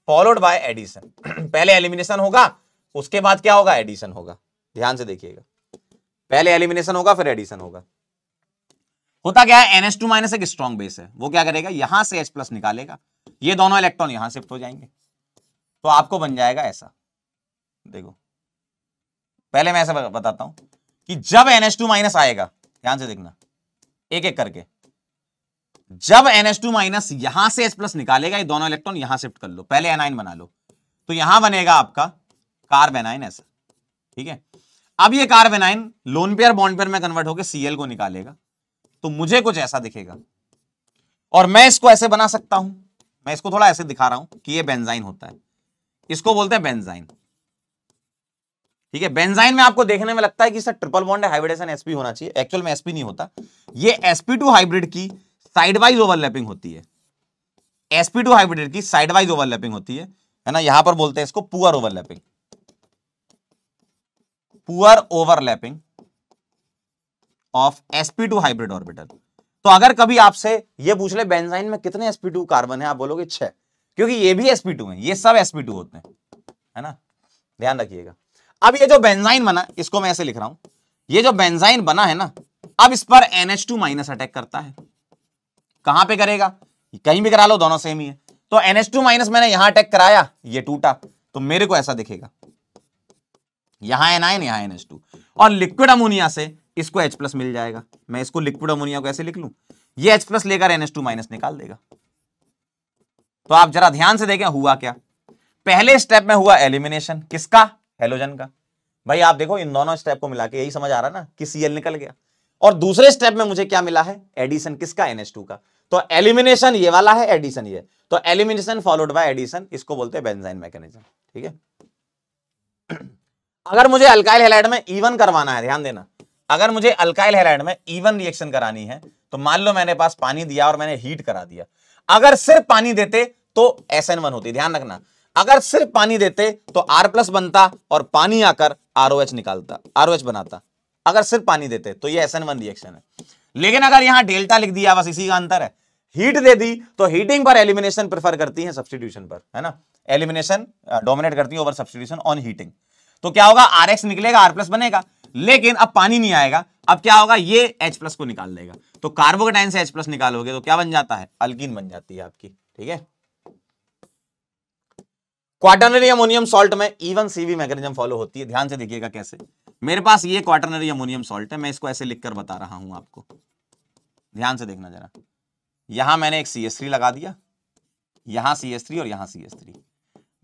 फॉलोड बाय एडिशन। पहले एलिमिनेशन होगा, उसके बाद क्या होगा, एडिशन होगा। ध्यान से देखिएगा, पहले एलिमिनेशन होगा फिर एडिशन होगा। होता क्या है, NH2- एक स्ट्रॉन्ग बेस है, वो क्या करेगा, यहां से H+ निकालेगा, ये दोनों इलेक्ट्रॉन यहां शिफ्ट हो जाएंगे, तो आपको बन जाएगा ऐसा। देखो पहले मैं ऐसा बताता हूं कि जब NH2- आएगा, ध्यान से देखना एक एक करके, जब NH2- यहां से H+ निकालेगा, ये दोनों इलेक्ट्रॉन यहां शिफ्ट कर लो, पहले एनाइन बना लो, तो यहां बनेगा आपका कार्बेनाइन ऐसा, ठीक है। अब ये कार्बेनाइन लोन पेयर बॉन्ड पेयर में कन्वर्ट होकर Cl को निकालेगा, तो मुझे कुछ ऐसा दिखेगा, और मैं इसको ऐसे बना सकता हूं, मैं इसको थोड़ा ऐसे दिखा रहा हूं कि ये बेंजाइन होता है, इसको बोलते हैं बेंजाइन, ठीक है। बेंजाइन में आपको देखने में लगता है कि इसका ट्रिपल बॉन्ड है, हाइब्रिडेशन sp होना चाहिए, एक्चुअल में sp नहीं होता, ये sp2 हाइब्रिड की साइड वाइज ओवरलैपिंग होती है, sp2 हाइब्रिड की साइड वाइज ओवरलैपिंग होती है ना। यहां पर बोलते हैं इसको poor overlapping of sp2 hybrid orbital. तो अगर कभी आपसे ये पूछ ले बेंजाइन में कितने sp2 कार्बन है, आप बोलोगे 6, क्योंकि ये भी sp2 है, ये सब sp2 होते हैं, है ना, ध्यान रखिएगा। अब ये जो बेंजाइन बना, इसको मैं ऐसे लिख रहा हूं, ये जो बेंजाइन बना है ना, अब इस पर NH2- अटैक करता है, कहां पे करेगा, कहीं भी करा लो, दोनों सेम ही है। तो NH2- मैंने यहां अटैक कराया, ये टूटा, तो मेरे को ऐसा दिखेगा, यहां एनाइन यहां NH2, और लिक्विड अमोनिया से इसको H+ मिल जाएगा। मैं इसको लिक्विड अमोनिया को ऐसे लिख लूं, ये H+ लेकर NH2- निकाल देगा। तो आप जरा ध्यान से देखें हुआ क्या, पहले स्टेप में हुआ एलिमिनेशन, किसका, हेलोजन का। भाई आप देखो इन दोनों स्टेप को मिला के यही समझ आ रहा ना कि Cl निकल गया, और दूसरे स्टेप में मुझे क्या मिला है, एडिशन, किसका, NH2 का। तो एलिमिनेशन ये वाला है, एडिशन ये, तो एलिमिनेशन फॉलोड बाय एडिशन, इसको बोलते हैं बेंजाइन मैकेनिज्म, ठीक है। अगर मुझे अल्काइल हैलाइड में इवन करवाना है, ध्यान देना, अगर मुझे अल्काइल हैलाइड में इवन रिएक्शन करानी है, तो मान लो मैंने पास पानी दिया और मैंने हीट करा दिया, अगर सिर्फ पानी देते तो SN1 होती, ध्यान रखना, अगर सिर्फ पानी देते तो R+ बनता और पानी आकर ROH निकालता, ROH बनाता, अगर सिर्फ पानी देते तो ये SN1 रिएक्शन है। लेकिन अगर यहां डेल्टा लिख दिया, बस इसी का अंतर है, हीट दे दी तो हीटिंग पर एलिमिनेशन प्रेफर करती है सब्स्टिट्यूशन पर, है ना, एलिमिनेशन डोमिनेट करती है ओवर सब्स्टिट्यूशन ऑन हीटिंग। तो क्या होगा, RX निकलेगा, R+ बनेगा, लेकिन अब पानी नहीं आएगा, अब क्या होगा, ये H+ को निकाल देगा, तो कार्बोकेटाइन से H+ निकालोगे तो क्या बन जाता है, अल्कीन बन जाती है आपकी, ठीक है। क्वाटरनरी अमोनियम सॉल्ट में इवन CV मैकेनिज्म फॉलो होती है, ध्यान से देखिएगा कैसे। मेरे पास ये क्वाटरनरी अमोनियम सॉल्ट है, मैं इसको ऐसे लिखकर बता रहा हूं आपको, ध्यान से देखना जरा। यहां मैंने एक CH3 लगा दिया, यहां CH3 और यहां CH3,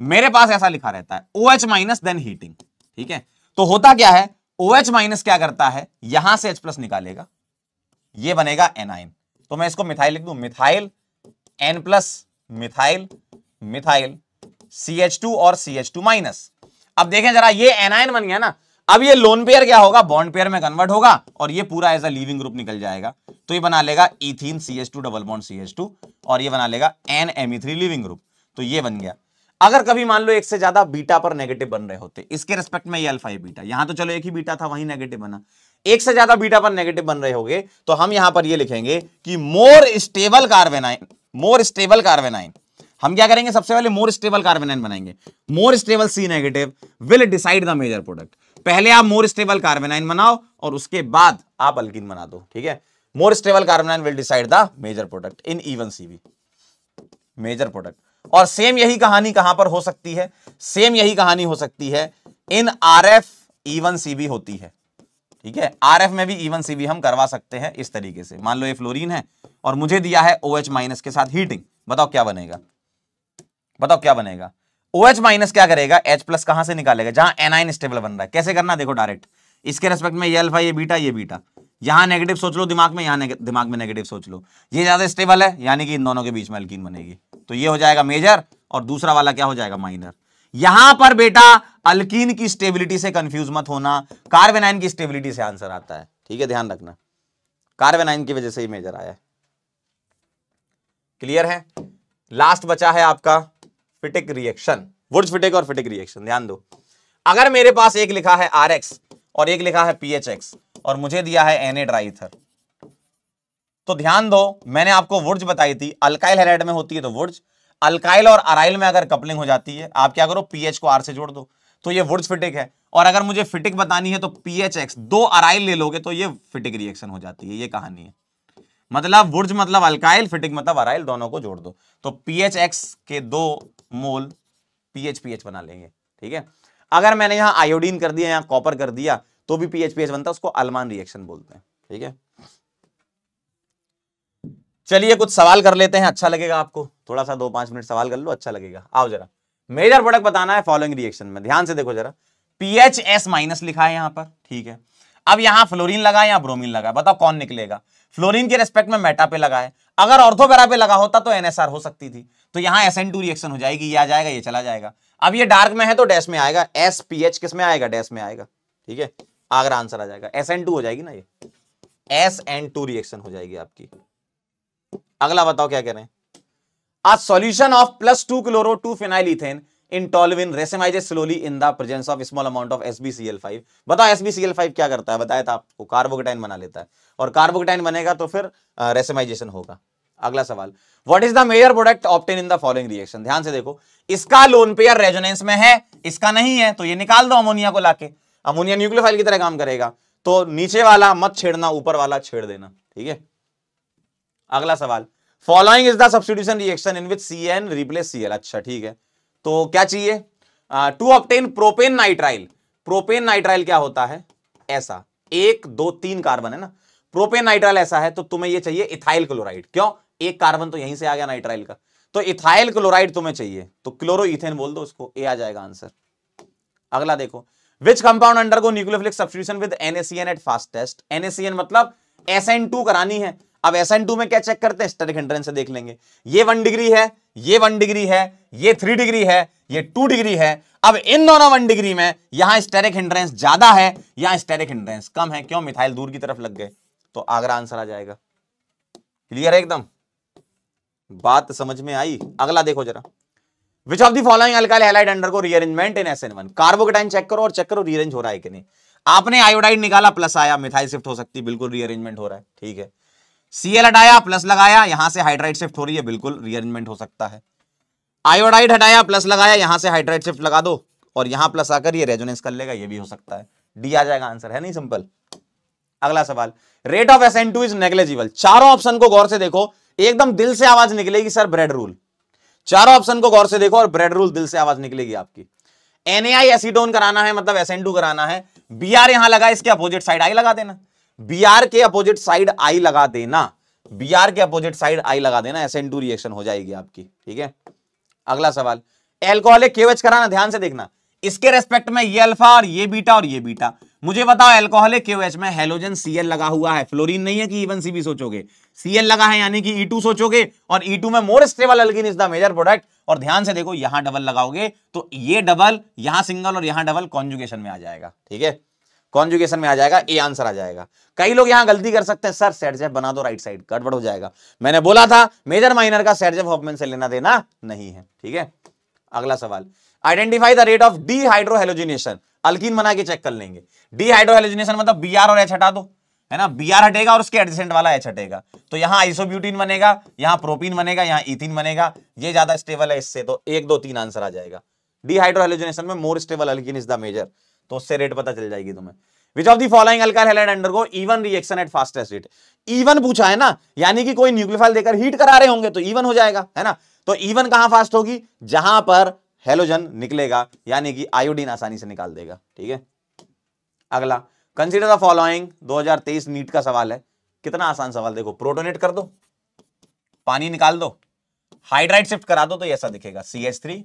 मेरे पास ऐसा लिखा रहता है OH- देन हीटिंग, ठीक है। तो होता क्या है, OH माइनस क्या करता है, यहां से H प्लस निकालेगा, ये बनेगा एनाइन। तो मैं इसको मिथाइल लिख दूं, methyl N plus methyl methyl CH2 और CH2 माइनस। अब देखें जरा, ये एनाइन बन गया ना, अब ये लोन पेयर क्या होगा, बॉन्ड पेयर में कन्वर्ट होगा और ये पूरा एज अ लीविंग ग्रुप निकल जाएगा। तो ये बना लेगा ethene CH2 double bond CH2 और ये बना लेगा NMe3 लीविंग ग्रुप। तो ये बन गया। अगर कभी मान लो एक से ज्यादा बीटा पर नेगेटिव बन रहे होते, इसके रिस्पेक्ट में ये अल्फा ये बीटा, यहां तो चलो एक ही बीटा था वहीं नेगेटिव बना, एक से ज्यादा बीटा पर नेगेटिव बन रहे होंगे तो हम यहां पर ये लिखेंगे कि मोर स्टेबल कार्बेनाइन, हम क्या करेंगे, सबसे पहले मोर स्टेबल कार्बेनाइन बनाएंगे। More stable C negative will decide the major product. पहले आप मोर स्टेबल कार्बेनाइन बनाओ और उसके बाद आप अल्कीन बना दो, ठीक है। More stable carbanion will decide the major product in E1 CV, major product. और सेम यही कहानी कहां पर हो सकती है, सेम यही कहानी हो सकती है इन RF E1 CV होती है, ठीक है। RF में भी E1 CV हम करवा सकते हैं इस तरीके से। मान लो ये फ्लोरीन है और मुझे दिया है OH माइनस के साथ हीटिंग, बताओ क्या बनेगा, बताओ क्या बनेगा। OH माइनस क्या करेगा, H प्लस कहां से निकालेगा, जहां एनाइन स्टेबल बन रहा है। कैसे करना, देखो डायरेक्ट इसके रेस्पेक्ट में ये अल्फा ये बीटा, यहां नेगेटिव सोच लो दिमाग में, यहां दिमाग में नेगेटिव सोच लो, ये ज्यादा स्टेबल है यानी कि इन दोनों के बीच में अल्कीन बनेगी। तो ये हो जाएगा मेजर और दूसरा वाला क्या हो जाएगा, माइनर। यहां पर बेटा अल्कीन की स्टेबिलिटी से कंफ्यूज मत होना, कार्बेनाइन की स्टेबिलिटी से आंसर आता है, ठीक है, ध्यान रखना। कार्बेनाइन की वजह से ही मेजर आया है। क्लियर है। लास्ट बचा है आपका फिटिक रिएक्शन, वुड्स फिटिक और फिटिक रिएक्शन। ध्यान दो, अगर मेरे पास एक लिखा है RX और एक लिखा है PHX और मुझे दिया है Na ड्राई ईथर, तो ध्यान दो, मैंने आपको वुड्स बताई थी, अल्काइल हैलाइड में होती है तो वुड्स, अल्काइल और अराइल में अगर कपलिंग हो जाती है आप क्या करो, PH को R से जोड़ दो, तो ये वुड्स फिटिक है। और अगर मुझे फिटिक बतानी है तो PHX, दो अराइल ले लोगे तो ये फिटिक रिएक्शन हो जाती है। ये कहानी है, मतलब वुड्स मतलब अल्काइल, फिटिक मतलब अराइल, दोनों को जोड़ दो तो PHX के 2 मोल PH बना लेंगे, ठीक है। अगर मैंने यहां आयोडीन कर दिया या कॉपर कर दिया तो भी PH बनता है, उसको अल्मान रिएक्शन बोलते हैं, ठीक है। चलिए कुछ सवाल कर लेते हैं, अच्छा लगेगा आपको, थोड़ा सा 2-5 मिनट सवाल कर लो, अच्छा लगेगा। आओ जरा, मेजर प्रोडक्ट बताना है फॉलोइंग रिएक्शन में, ध्यान से देखो जरा। PHS माइनस लिखा है यहां पर, ठीक है। अब यहां फ्लोरीन लगा या ब्रोमीन लगा, बताओ कौन निकलेगा। फ्लोरीन के रेस्पेक्ट में मेटा पे लगा है, अगर ऑर्थो पैरा पे लगा होता तो NSR हो सकती थी, तो यहां SN2 रिएक्शन हो जाएगी, ये आ जाएगा, ये चला जाएगा। अब ये डार्क में है तो डैश में आएगा, SPH किस में आएगा, डैश में आएगा, ठीक है। अगर आंसर आ जाएगा SN2 हो जाएगी ना, ये SN2 रिएक्शन हो जाएगी आपकी। अगला बताओ क्या कह रहे हैं, A solution of +2 chloro 2 phenyl ethane in toluene racemizes slowly in the presence of small amount of SbCl5। बताओ SbCl5 क्या करता है, बताया था आपको, कार्बोकेटाइन बना लेता है, और कार्बोकेटाइन बनेगा तो फिर रेसेमाइजेशन होगा। अगला सवाल, what is the major product obtain in the following reaction. ध्यान से देखो, इसका लोन पेयर रेजोनेंस में है, इसका नहीं है, तो ये निकाल दो अमोनिया को लाके, अमोनिया न्यूक्लियोफाइल की तरह काम करेगा, तो नीचे वाला मत छेड़ना, ऊपर वाला छेड़ देना, ठीक है। अगला सवाल, following is the substitution reaction in which CN replace Cl। अच्छा ठीक है, तो क्या चाहिए, to obtain propanenitrile. Propanenitrile क्या होता है, ऐसा 1 2 3 कार्बन है ना, प्रोपेन नाइट्राइल ऐसा है, तो तुम्हें ये चाहिए इथाइल क्लोराइड। क्यों, एक कार्बन तो यहीं से आ गया नाइट्राइल का, तो इथाइल क्लोराइड तुम्हें चाहिए, तो क्लोरोइथेन बोल दो उसको, ए आ जाएगा आंसर। अगला देखो, which compound undergo nucleophilic substitution with NaCN at fastest. NaCN मतलब SN2 करानी है। अब SN2 में क्या चेक करते हैं, स्टेरिक हिंड्रेंस से देख लेंगे, ये 1 डिग्री है, ये 1 डिग्री है, ये 3 डिग्री है, ये 2 डिग्री है। अब इन दोनों 1 डिग्री में यहां स्टेरिक हिंड्रेंस ज्यादा है, यहां स्टेरिक हिंड्रेंस कम है, क्यों, मिथाइल दूर की तरफ लग गए, तो आगरा आंसर आ जाएगा। क्लियर है एकदम, बात समझ में आई। अगला देखो जरा, which of the following alkyl halide undergo rearrangement in SN1। Carbocation check करो और चेक करो रीअरेंज हो रहा है कि नहीं। आपने आयोडाइड निकाला, प्लस आया, मिथाइल शिफ्ट हो सकती, बिल्कुल रीअरेंजमेंट हो रहा है, ठीक है। Cl हटाया, प्लस लगाया, यहां से हाइड्राइड शिफ्ट हो रही है, बिल्कुल रीअरेंजमेंट हो सकता है। आयोडाइड हटाया, प्लस लगाया, यहां से हाइड्राइड शिफ्ट लगा दो और यहां प्लस आकर ये रेजोनेंस कर लेगा, ये भी हो सकता है। डी आ जाएगा आंसर, है नहीं, सिंपल। अगला सवाल, rate of SN2 is negligible. चारों ऑप्शन को गौर से देखो, एकदम दिल से आवाज निकलेगी सर ब्रेड रूल। चारों ऑप्शन को गौर से देखो और ब्रेड रूल दिल से आवाज निकलेगी आपकी। NaI एसीटोन कराना है, मतलब SN2 कराना है, Br यहां लगा, इसके अपोजिट साइड आई लगा देना, Br के अपोजिट साइड आई लगा देना, Br के अपोजिट साइड आई लगा देना, SN2 रिएक्शन हो जाएगी आपकी, ठीक है। अगला सवाल, एल्कोहलिक KOH कराना, ध्यान से देखना, इसके रेस्पेक्ट में ये अल्फा और ये बीटा और ये बीटा, मुझे बताओ एल्कोहलिक KOH में हेलोजन Cl लगा हुआ है, फ्लोरीन नहीं है कि इवन सी भी सोचोगे, Cl लगा है यानी कि E2 सोचोगे, और E2 में more stable alkene is the major product. और ध्यान से देखो यहां डबल लगाओगे तो ये डबल, यहां सिंगल और यहां डबल कॉन्जुगेशन में आ जाएगा, ठीक है, कॉन्जुगेशन में आ जाएगा, ए आंसर आ जाएगा। कई लोग यहां गलती कर सकते हैं, सर सेटजेफ बना दो राइट साइड, गड़बड़ हो जाएगा। मैंने बोला था मेजर माइनर का सेटजेफ हॉफमैन से लेना देना नहीं है, ठीक है। अगला सवाल, identify the rate of dehydrohalogenation, alkyne बना के चेक कर लेंगे। डीहाइड्रोहेलोजिनेशन मतलब Br और H हटा दो, है ना, Br हटेगा और उसके एडजेसेंट वाला H हटेगा, तो यहां आइसोब्यूटीन बनेगा, यहां प्रोपीन बनेगा, यहां इथीन बनेगा, ये ज्यादा स्टेबल है इससे, तो 1 2 3 आंसर आ जाएगा। डीहाइड्रोहेलोजिनेशन में more stable alkene is the major, तो उससे रेट पता चल जाएगी तुम्हें। Which of the following alkyl halide undergo even reaction at fastest rate? even पूछा है ना, यानी कि कोई न्यूक्लियोफाइल देकर हीट करा रहे होंगे तो even हो जाएगा, है ना। तो even कहां फास्ट होगी, जहां पर हेलोजन निकलेगा, यानी कि आयोडीन आसानी से निकाल देगा, ठीक है। अगला, कंसीडर द फॉलोइंग, 2023 नीट का सवाल है, कितना आसान सवाल, देखो प्रोटोनेट कर दो, पानी निकाल दो, हाइड्राइड शिफ्ट करा दो तो ऐसा दिखेगा CH3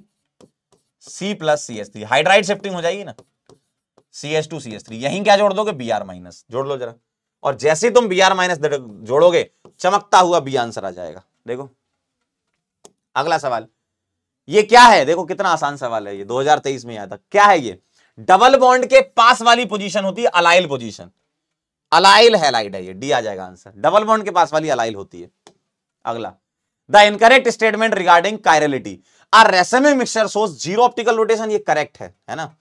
C plus CH3, hydride shifting हो जाएगी ना, CH2 CH3, यहीं क्या जोड़ दोगे, Br माइनस जोड़ लो जरा, और जैसे तुम Br माइनस जोड़ोगे चमकता हुआ B आंसर आ जाएगा। देखो अगला सवाल, ये क्या है, देखो कितना आसान सवाल है ये, 2023 में आया था, क्या है ये, डबल बॉन्ड के पास वाली पोजीशन होती है अलाइल पोजीशन, अलाइल हैलाइड है ये, डी आ जाएगा आंसर, डबल बॉन्ड के पास वाली अलाइल होती है। अगला, the incorrect statement regarding chirality, a racemic mixture shows zero optical rotation, ये करेक्ट है ना।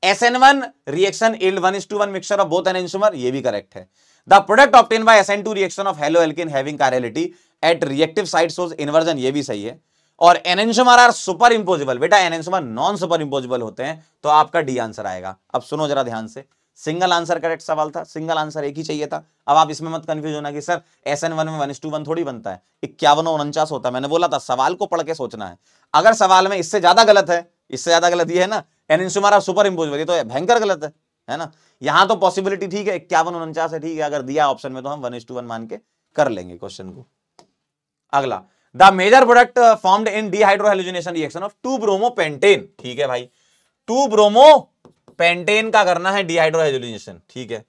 SN1 reaction yield 1:1 mixture of both enantiomer, ये भी करेक्ट है। The product obtain by SN2 reaction of haloalkane having chirality at reactive site shows inversion, ये भी सही है। और एनेंटियोमर आर सुपर इंपोजिबल, बेटा एनेंटियोमर नॉन सुपर इंपोजिबल होते हैं, तो आपका डी आंसर आएगा। अब सुनो जरा ध्यान से, सिंगल आंसर करेक्ट सवाल था, सिंगल आंसर एक ही चाहिए था। अब आप इसमें मत कंफ्यूज होना कि सर SN1 में 1:1 थोड़ी बनता है, 51 और 49 होता है। मैंने बोला था सवाल को पढ़ के सोचना है, अगर सवाल में इससे ज्यादा गलत है, इससे ज्यादा गलत ये है ना, एनेंटियोमर आर सुपर इंपोजिबल, ये तो भयंकर गलत है ना। यहां तो पॉसिबिलिटी ठीक है, 51 49 है, ठीक है, अगर दिया ऑप्शन में तो हम 1:1 मान के कर लेंगे क्वेश्चन को। अगला, the major product formed in dehydrohalogenation reaction of two bromopentane, ठीक है भाई, 2-ब्रोमोपेंटेन का करना है डीहाइड्रोहेलोजिनेशन, ठीक है।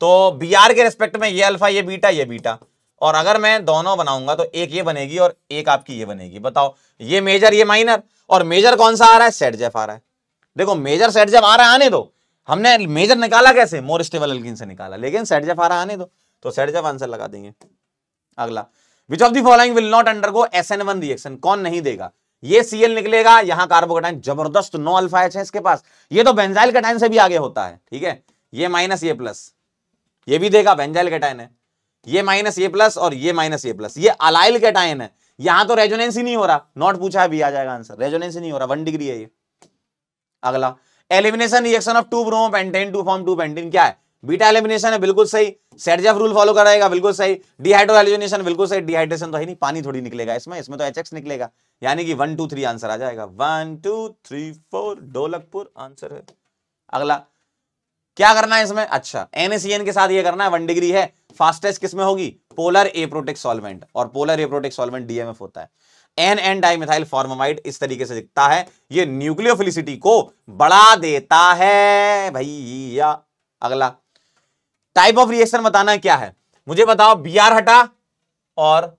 तो Br के रेस्पेक्ट में ये अल्फा, ये बीटा, और अगर मैं दोनों बनाऊंगा तो एक ये बनेगी और एक आपकी ये बनेगी। बताओ ये मेजर ये माइनर, और मेजर कौन सा आ रहा है, सेटजेफ आ रहा है। देखो मेजर सेटजेफ आ रहा है, आने दो, हमने मेजर निकाला कैसे, मोर स्टेबल अल्कीन से निकाला, लेकिन सेटजेफ आ रहा है, आने दो, तो सेटजेफ आंसर लगा देंगे। अगला, विच of the following will not undergo SN1 reaction, कौन नहीं देगा, ये Cl निकलेगा, यहां कार्बोकैटायन जबरदस्त 9 अल्फा H है इसके पास, ये तो बेंजाइल कैटायन से भी आगे होता है, ठीक है, ये माइनस ये प्लस, ये भी देगा, बेंजाइल कैटायन है, ये माइनस ये प्लस और ये माइनस ये प्लस, ये अलाइल कैटायन है, यहां तो रेजोनेंस ही नहीं हो रहा, नॉट पूछा है, भी आ जाएगा आंसर, रेजोनेंस ही नहीं हो रहा, 1 डिग्री है ये। अगला, elimination reaction of two bromopentane to form two pentene, क्या है, बीटा एलिमिनेशन है, बिल्कुल सही, सेटजेफ रूल फॉलो कराएगा, बिल्कुल सही, डिहाइड्रोहेलोजिनेशन बिल्कुल सही, डिहाइड्रेशन तो है नहीं, पानी थोड़ी निकलेगा इसमें तो HX निकलेगा, यानी कि 1 2 3 आंसर आ जाएगा, 1 2 3 4 ढोलकपुर आंसर है। अगला, क्या करना है इसमें, अच्छा NaCN के साथ ये करना है, 1 डिग्री है, फास्टेस्ट किसमें होगी, पोलर एप्रोटिक सॉल्वेंट, और पोलर एप्रोटिक सॉल्वेंट DMF होता है। NN डाइमिथाइल फॉर्मामाइड इस तरीके से दिखता है, ये न्यूक्लियोफिलिसिटी को बढ़ा देता है भैया। अगला, टाइप ऑफ रिएक्शन बताना है, क्या है मुझे बताओ, Br हटा और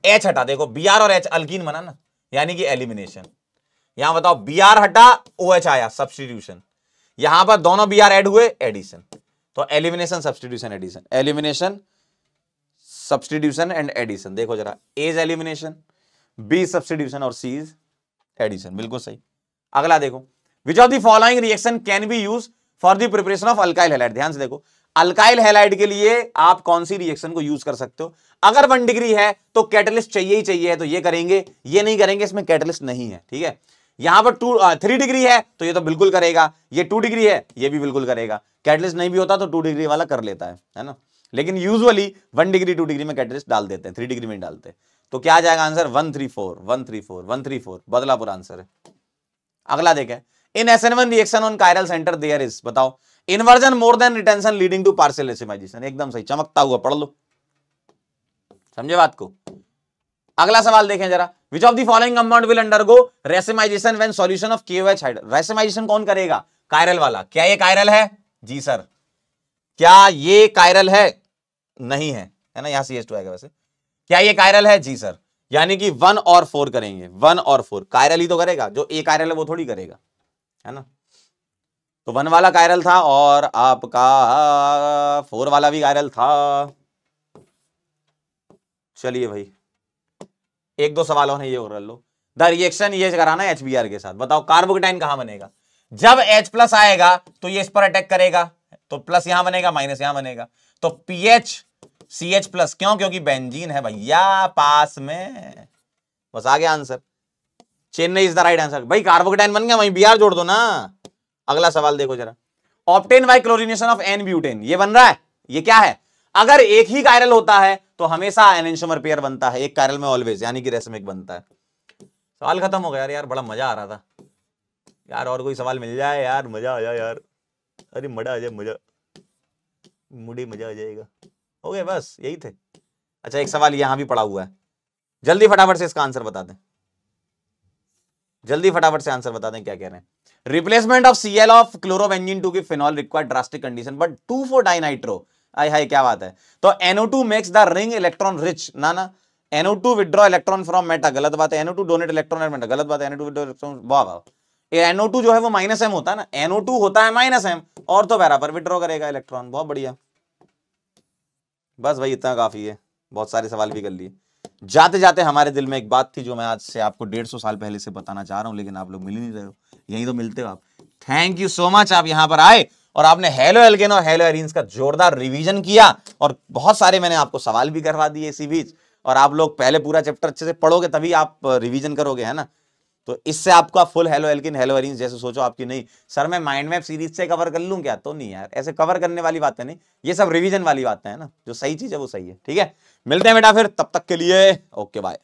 H हटा, देखो Br और H अल्कीन बना ना, यानी कि एलिमिनेशन। यहां बताओ Br हटा OH आया, सब्स्टिट्यूशन, यहां पर दोनों Br ऐड हुए, एडिशन, तो elimination substitution addition, elimination substitution and addition. देखो जरा, A is elimination, B substitution और C इज एडिशन, बिल्कुल सही। अगला देखो, which of the following reaction can be use for the preparation of alkyl halide, ध्यान से देखो, अल्काइल हैलाइड के लिए आप कौन सी रिएक्शन को यूज कर सकते हो, अगर 1 डिग्री है तो कैटलिस्ट चाहिए ही चाहिए है, तो ये करेंगे, ये नहीं करेंगे, इसमें कैटलिस्ट नहीं है, ठीक है। यहां पर 3 डिग्री है तो ये तो बिल्कुल करेगा, ये 2 डिग्री है ये भी बिल्कुल करेगा, कैटलिस्ट नहीं भी होता तो 2 डिग्री वाला कर लेता है ना, लेकिन यूजुअली 1 डिग्री 2 डिग्री में कैटलिस्ट डाल देते हैं, 3 डिग्री में डालते, तो क्या आ जाएगा आंसर, 134 बदलापुर आंसर है। अगला देखें, in SN1 reaction on chiral centre there is, बताओ, inversion more than retention leading to partial racemisation, एकदम सही, चमकता हुआ, पढ़ लो, समझे बात को। अगला सवाल देखें जरा, which of the following compound will undergo racemisation when solution of KOH hydrogen, racemisation कौन करेगा, कायरल वाला, क्या ये कायरल है, जी सर, क्या ये कायरल है? नहीं है, है ना, यहां CH2 आएगा। वैसे क्या ये कायरल है? जी सर। यानी कि 1 और 4 करेंगे, 1 और 4 कायरल ही तो करेगा, जो ए कायरल है वो थोड़ी करेगा, है ना। तो 1 वाला कायरल था और आपका 4 वाला भी कायरल था। चलिए भाई, एक दो सवाल और ये कर लो। द रिएक्शन ये कराना है HBr के साथ। बताओ कार्बोकेटाइन कहां बनेगा? जब H+ आएगा तो ये इस पर अटैक करेगा, तो प्लस यहां बनेगा, माइनस यहां बनेगा, तो PH CH+। क्यों? क्योंकि बेंजीन है भैया पास में। बस आ गया answer. Chennai is the right answer. भाई कार्बोकेटाइन बन गया, वहीं Br जोड़ दो ना। अगला सवाल देखो जरा। ऑब्टेन बाय क्लोरीनेशन ऑफ N-ब्यूटेन, ये बन रहा है, ये क्या है? अगर एक ही कायरल होता है तो हमेशा एनेंटियोमर पेयर बनता है, एक कायरल में ऑलवेज, यानी कि रेसमिक बनता है। सवाल खत्म हो गया यार, बड़ा मजा आ रहा था यार। और कोई सवाल मिल जाए यार, मजा आ जाए यार। अरे मजा आ जाए, मजा मुड़ी मजा आ जाएगा। हो गया, बस यही थे। अच्छा एक सवाल यहां भी पड़ा हुआ है, जल्दी फटाफट से इसका आंसर बता दें, जल्दी फटाफट से आंसर बता दें क्या कह रहे हैं। Replacement of Cl of chlorobenzene to give phenol required drastic condition but 2,4 dinitro. आय हाय क्या बात है। तो NO2 makes the ring electron rich, ना NO2 withdraw electron from Meta, गलत बात है। NO2 donate electron eight Meta, गलत बात है। NO2 विथड्रॉ इलेक्ट्रॉन, वाह वाह। ये NO2 जो है वो -M होता है ना, NO2 होता है -M, और तो बराबर विथड्रॉ करेगा इलेक्ट्रॉन। बहुत बढ़िया, बस भाई इतना काफी है, बहुत सारे सवाल भी कर लिए। जाते जाते हमारे दिल में एक बात थी जो मैं आज से आपको 150 साल पहले से बताना चाह रहा हूं, लेकिन आप लोग मिल ही नहीं रहे हो, यहीं तो मिलते हो आप। थैंक यू सो मच, आप यहां पर आए और आपने हेलो एल्केन और हेलो एरीन्स का जोरदार रिवीजन किया, और बहुत सारे मैंने आपको सवाल भी करवा दिए इसी बीच। और आप लोग पहले पूरा चैप्टर अच्छे से पढ़ोगे तभी आप रिवीजन करोगे, है ना। तो इससे आपका full halo alkane hello arenes जैसे सोचो आपकी नहीं सर मैं माइंड मैप सीरीज से कवर कर लूं क्या, तो नहीं यार, ऐसे कवर करने वाली बातें नहीं, ये सब रिवीजन वाली बातें हैं ना। जो सही चीज है वो सही है, ठीक है। मिलते हैं बेटा फिर, तब तक के लिए ओके बाय।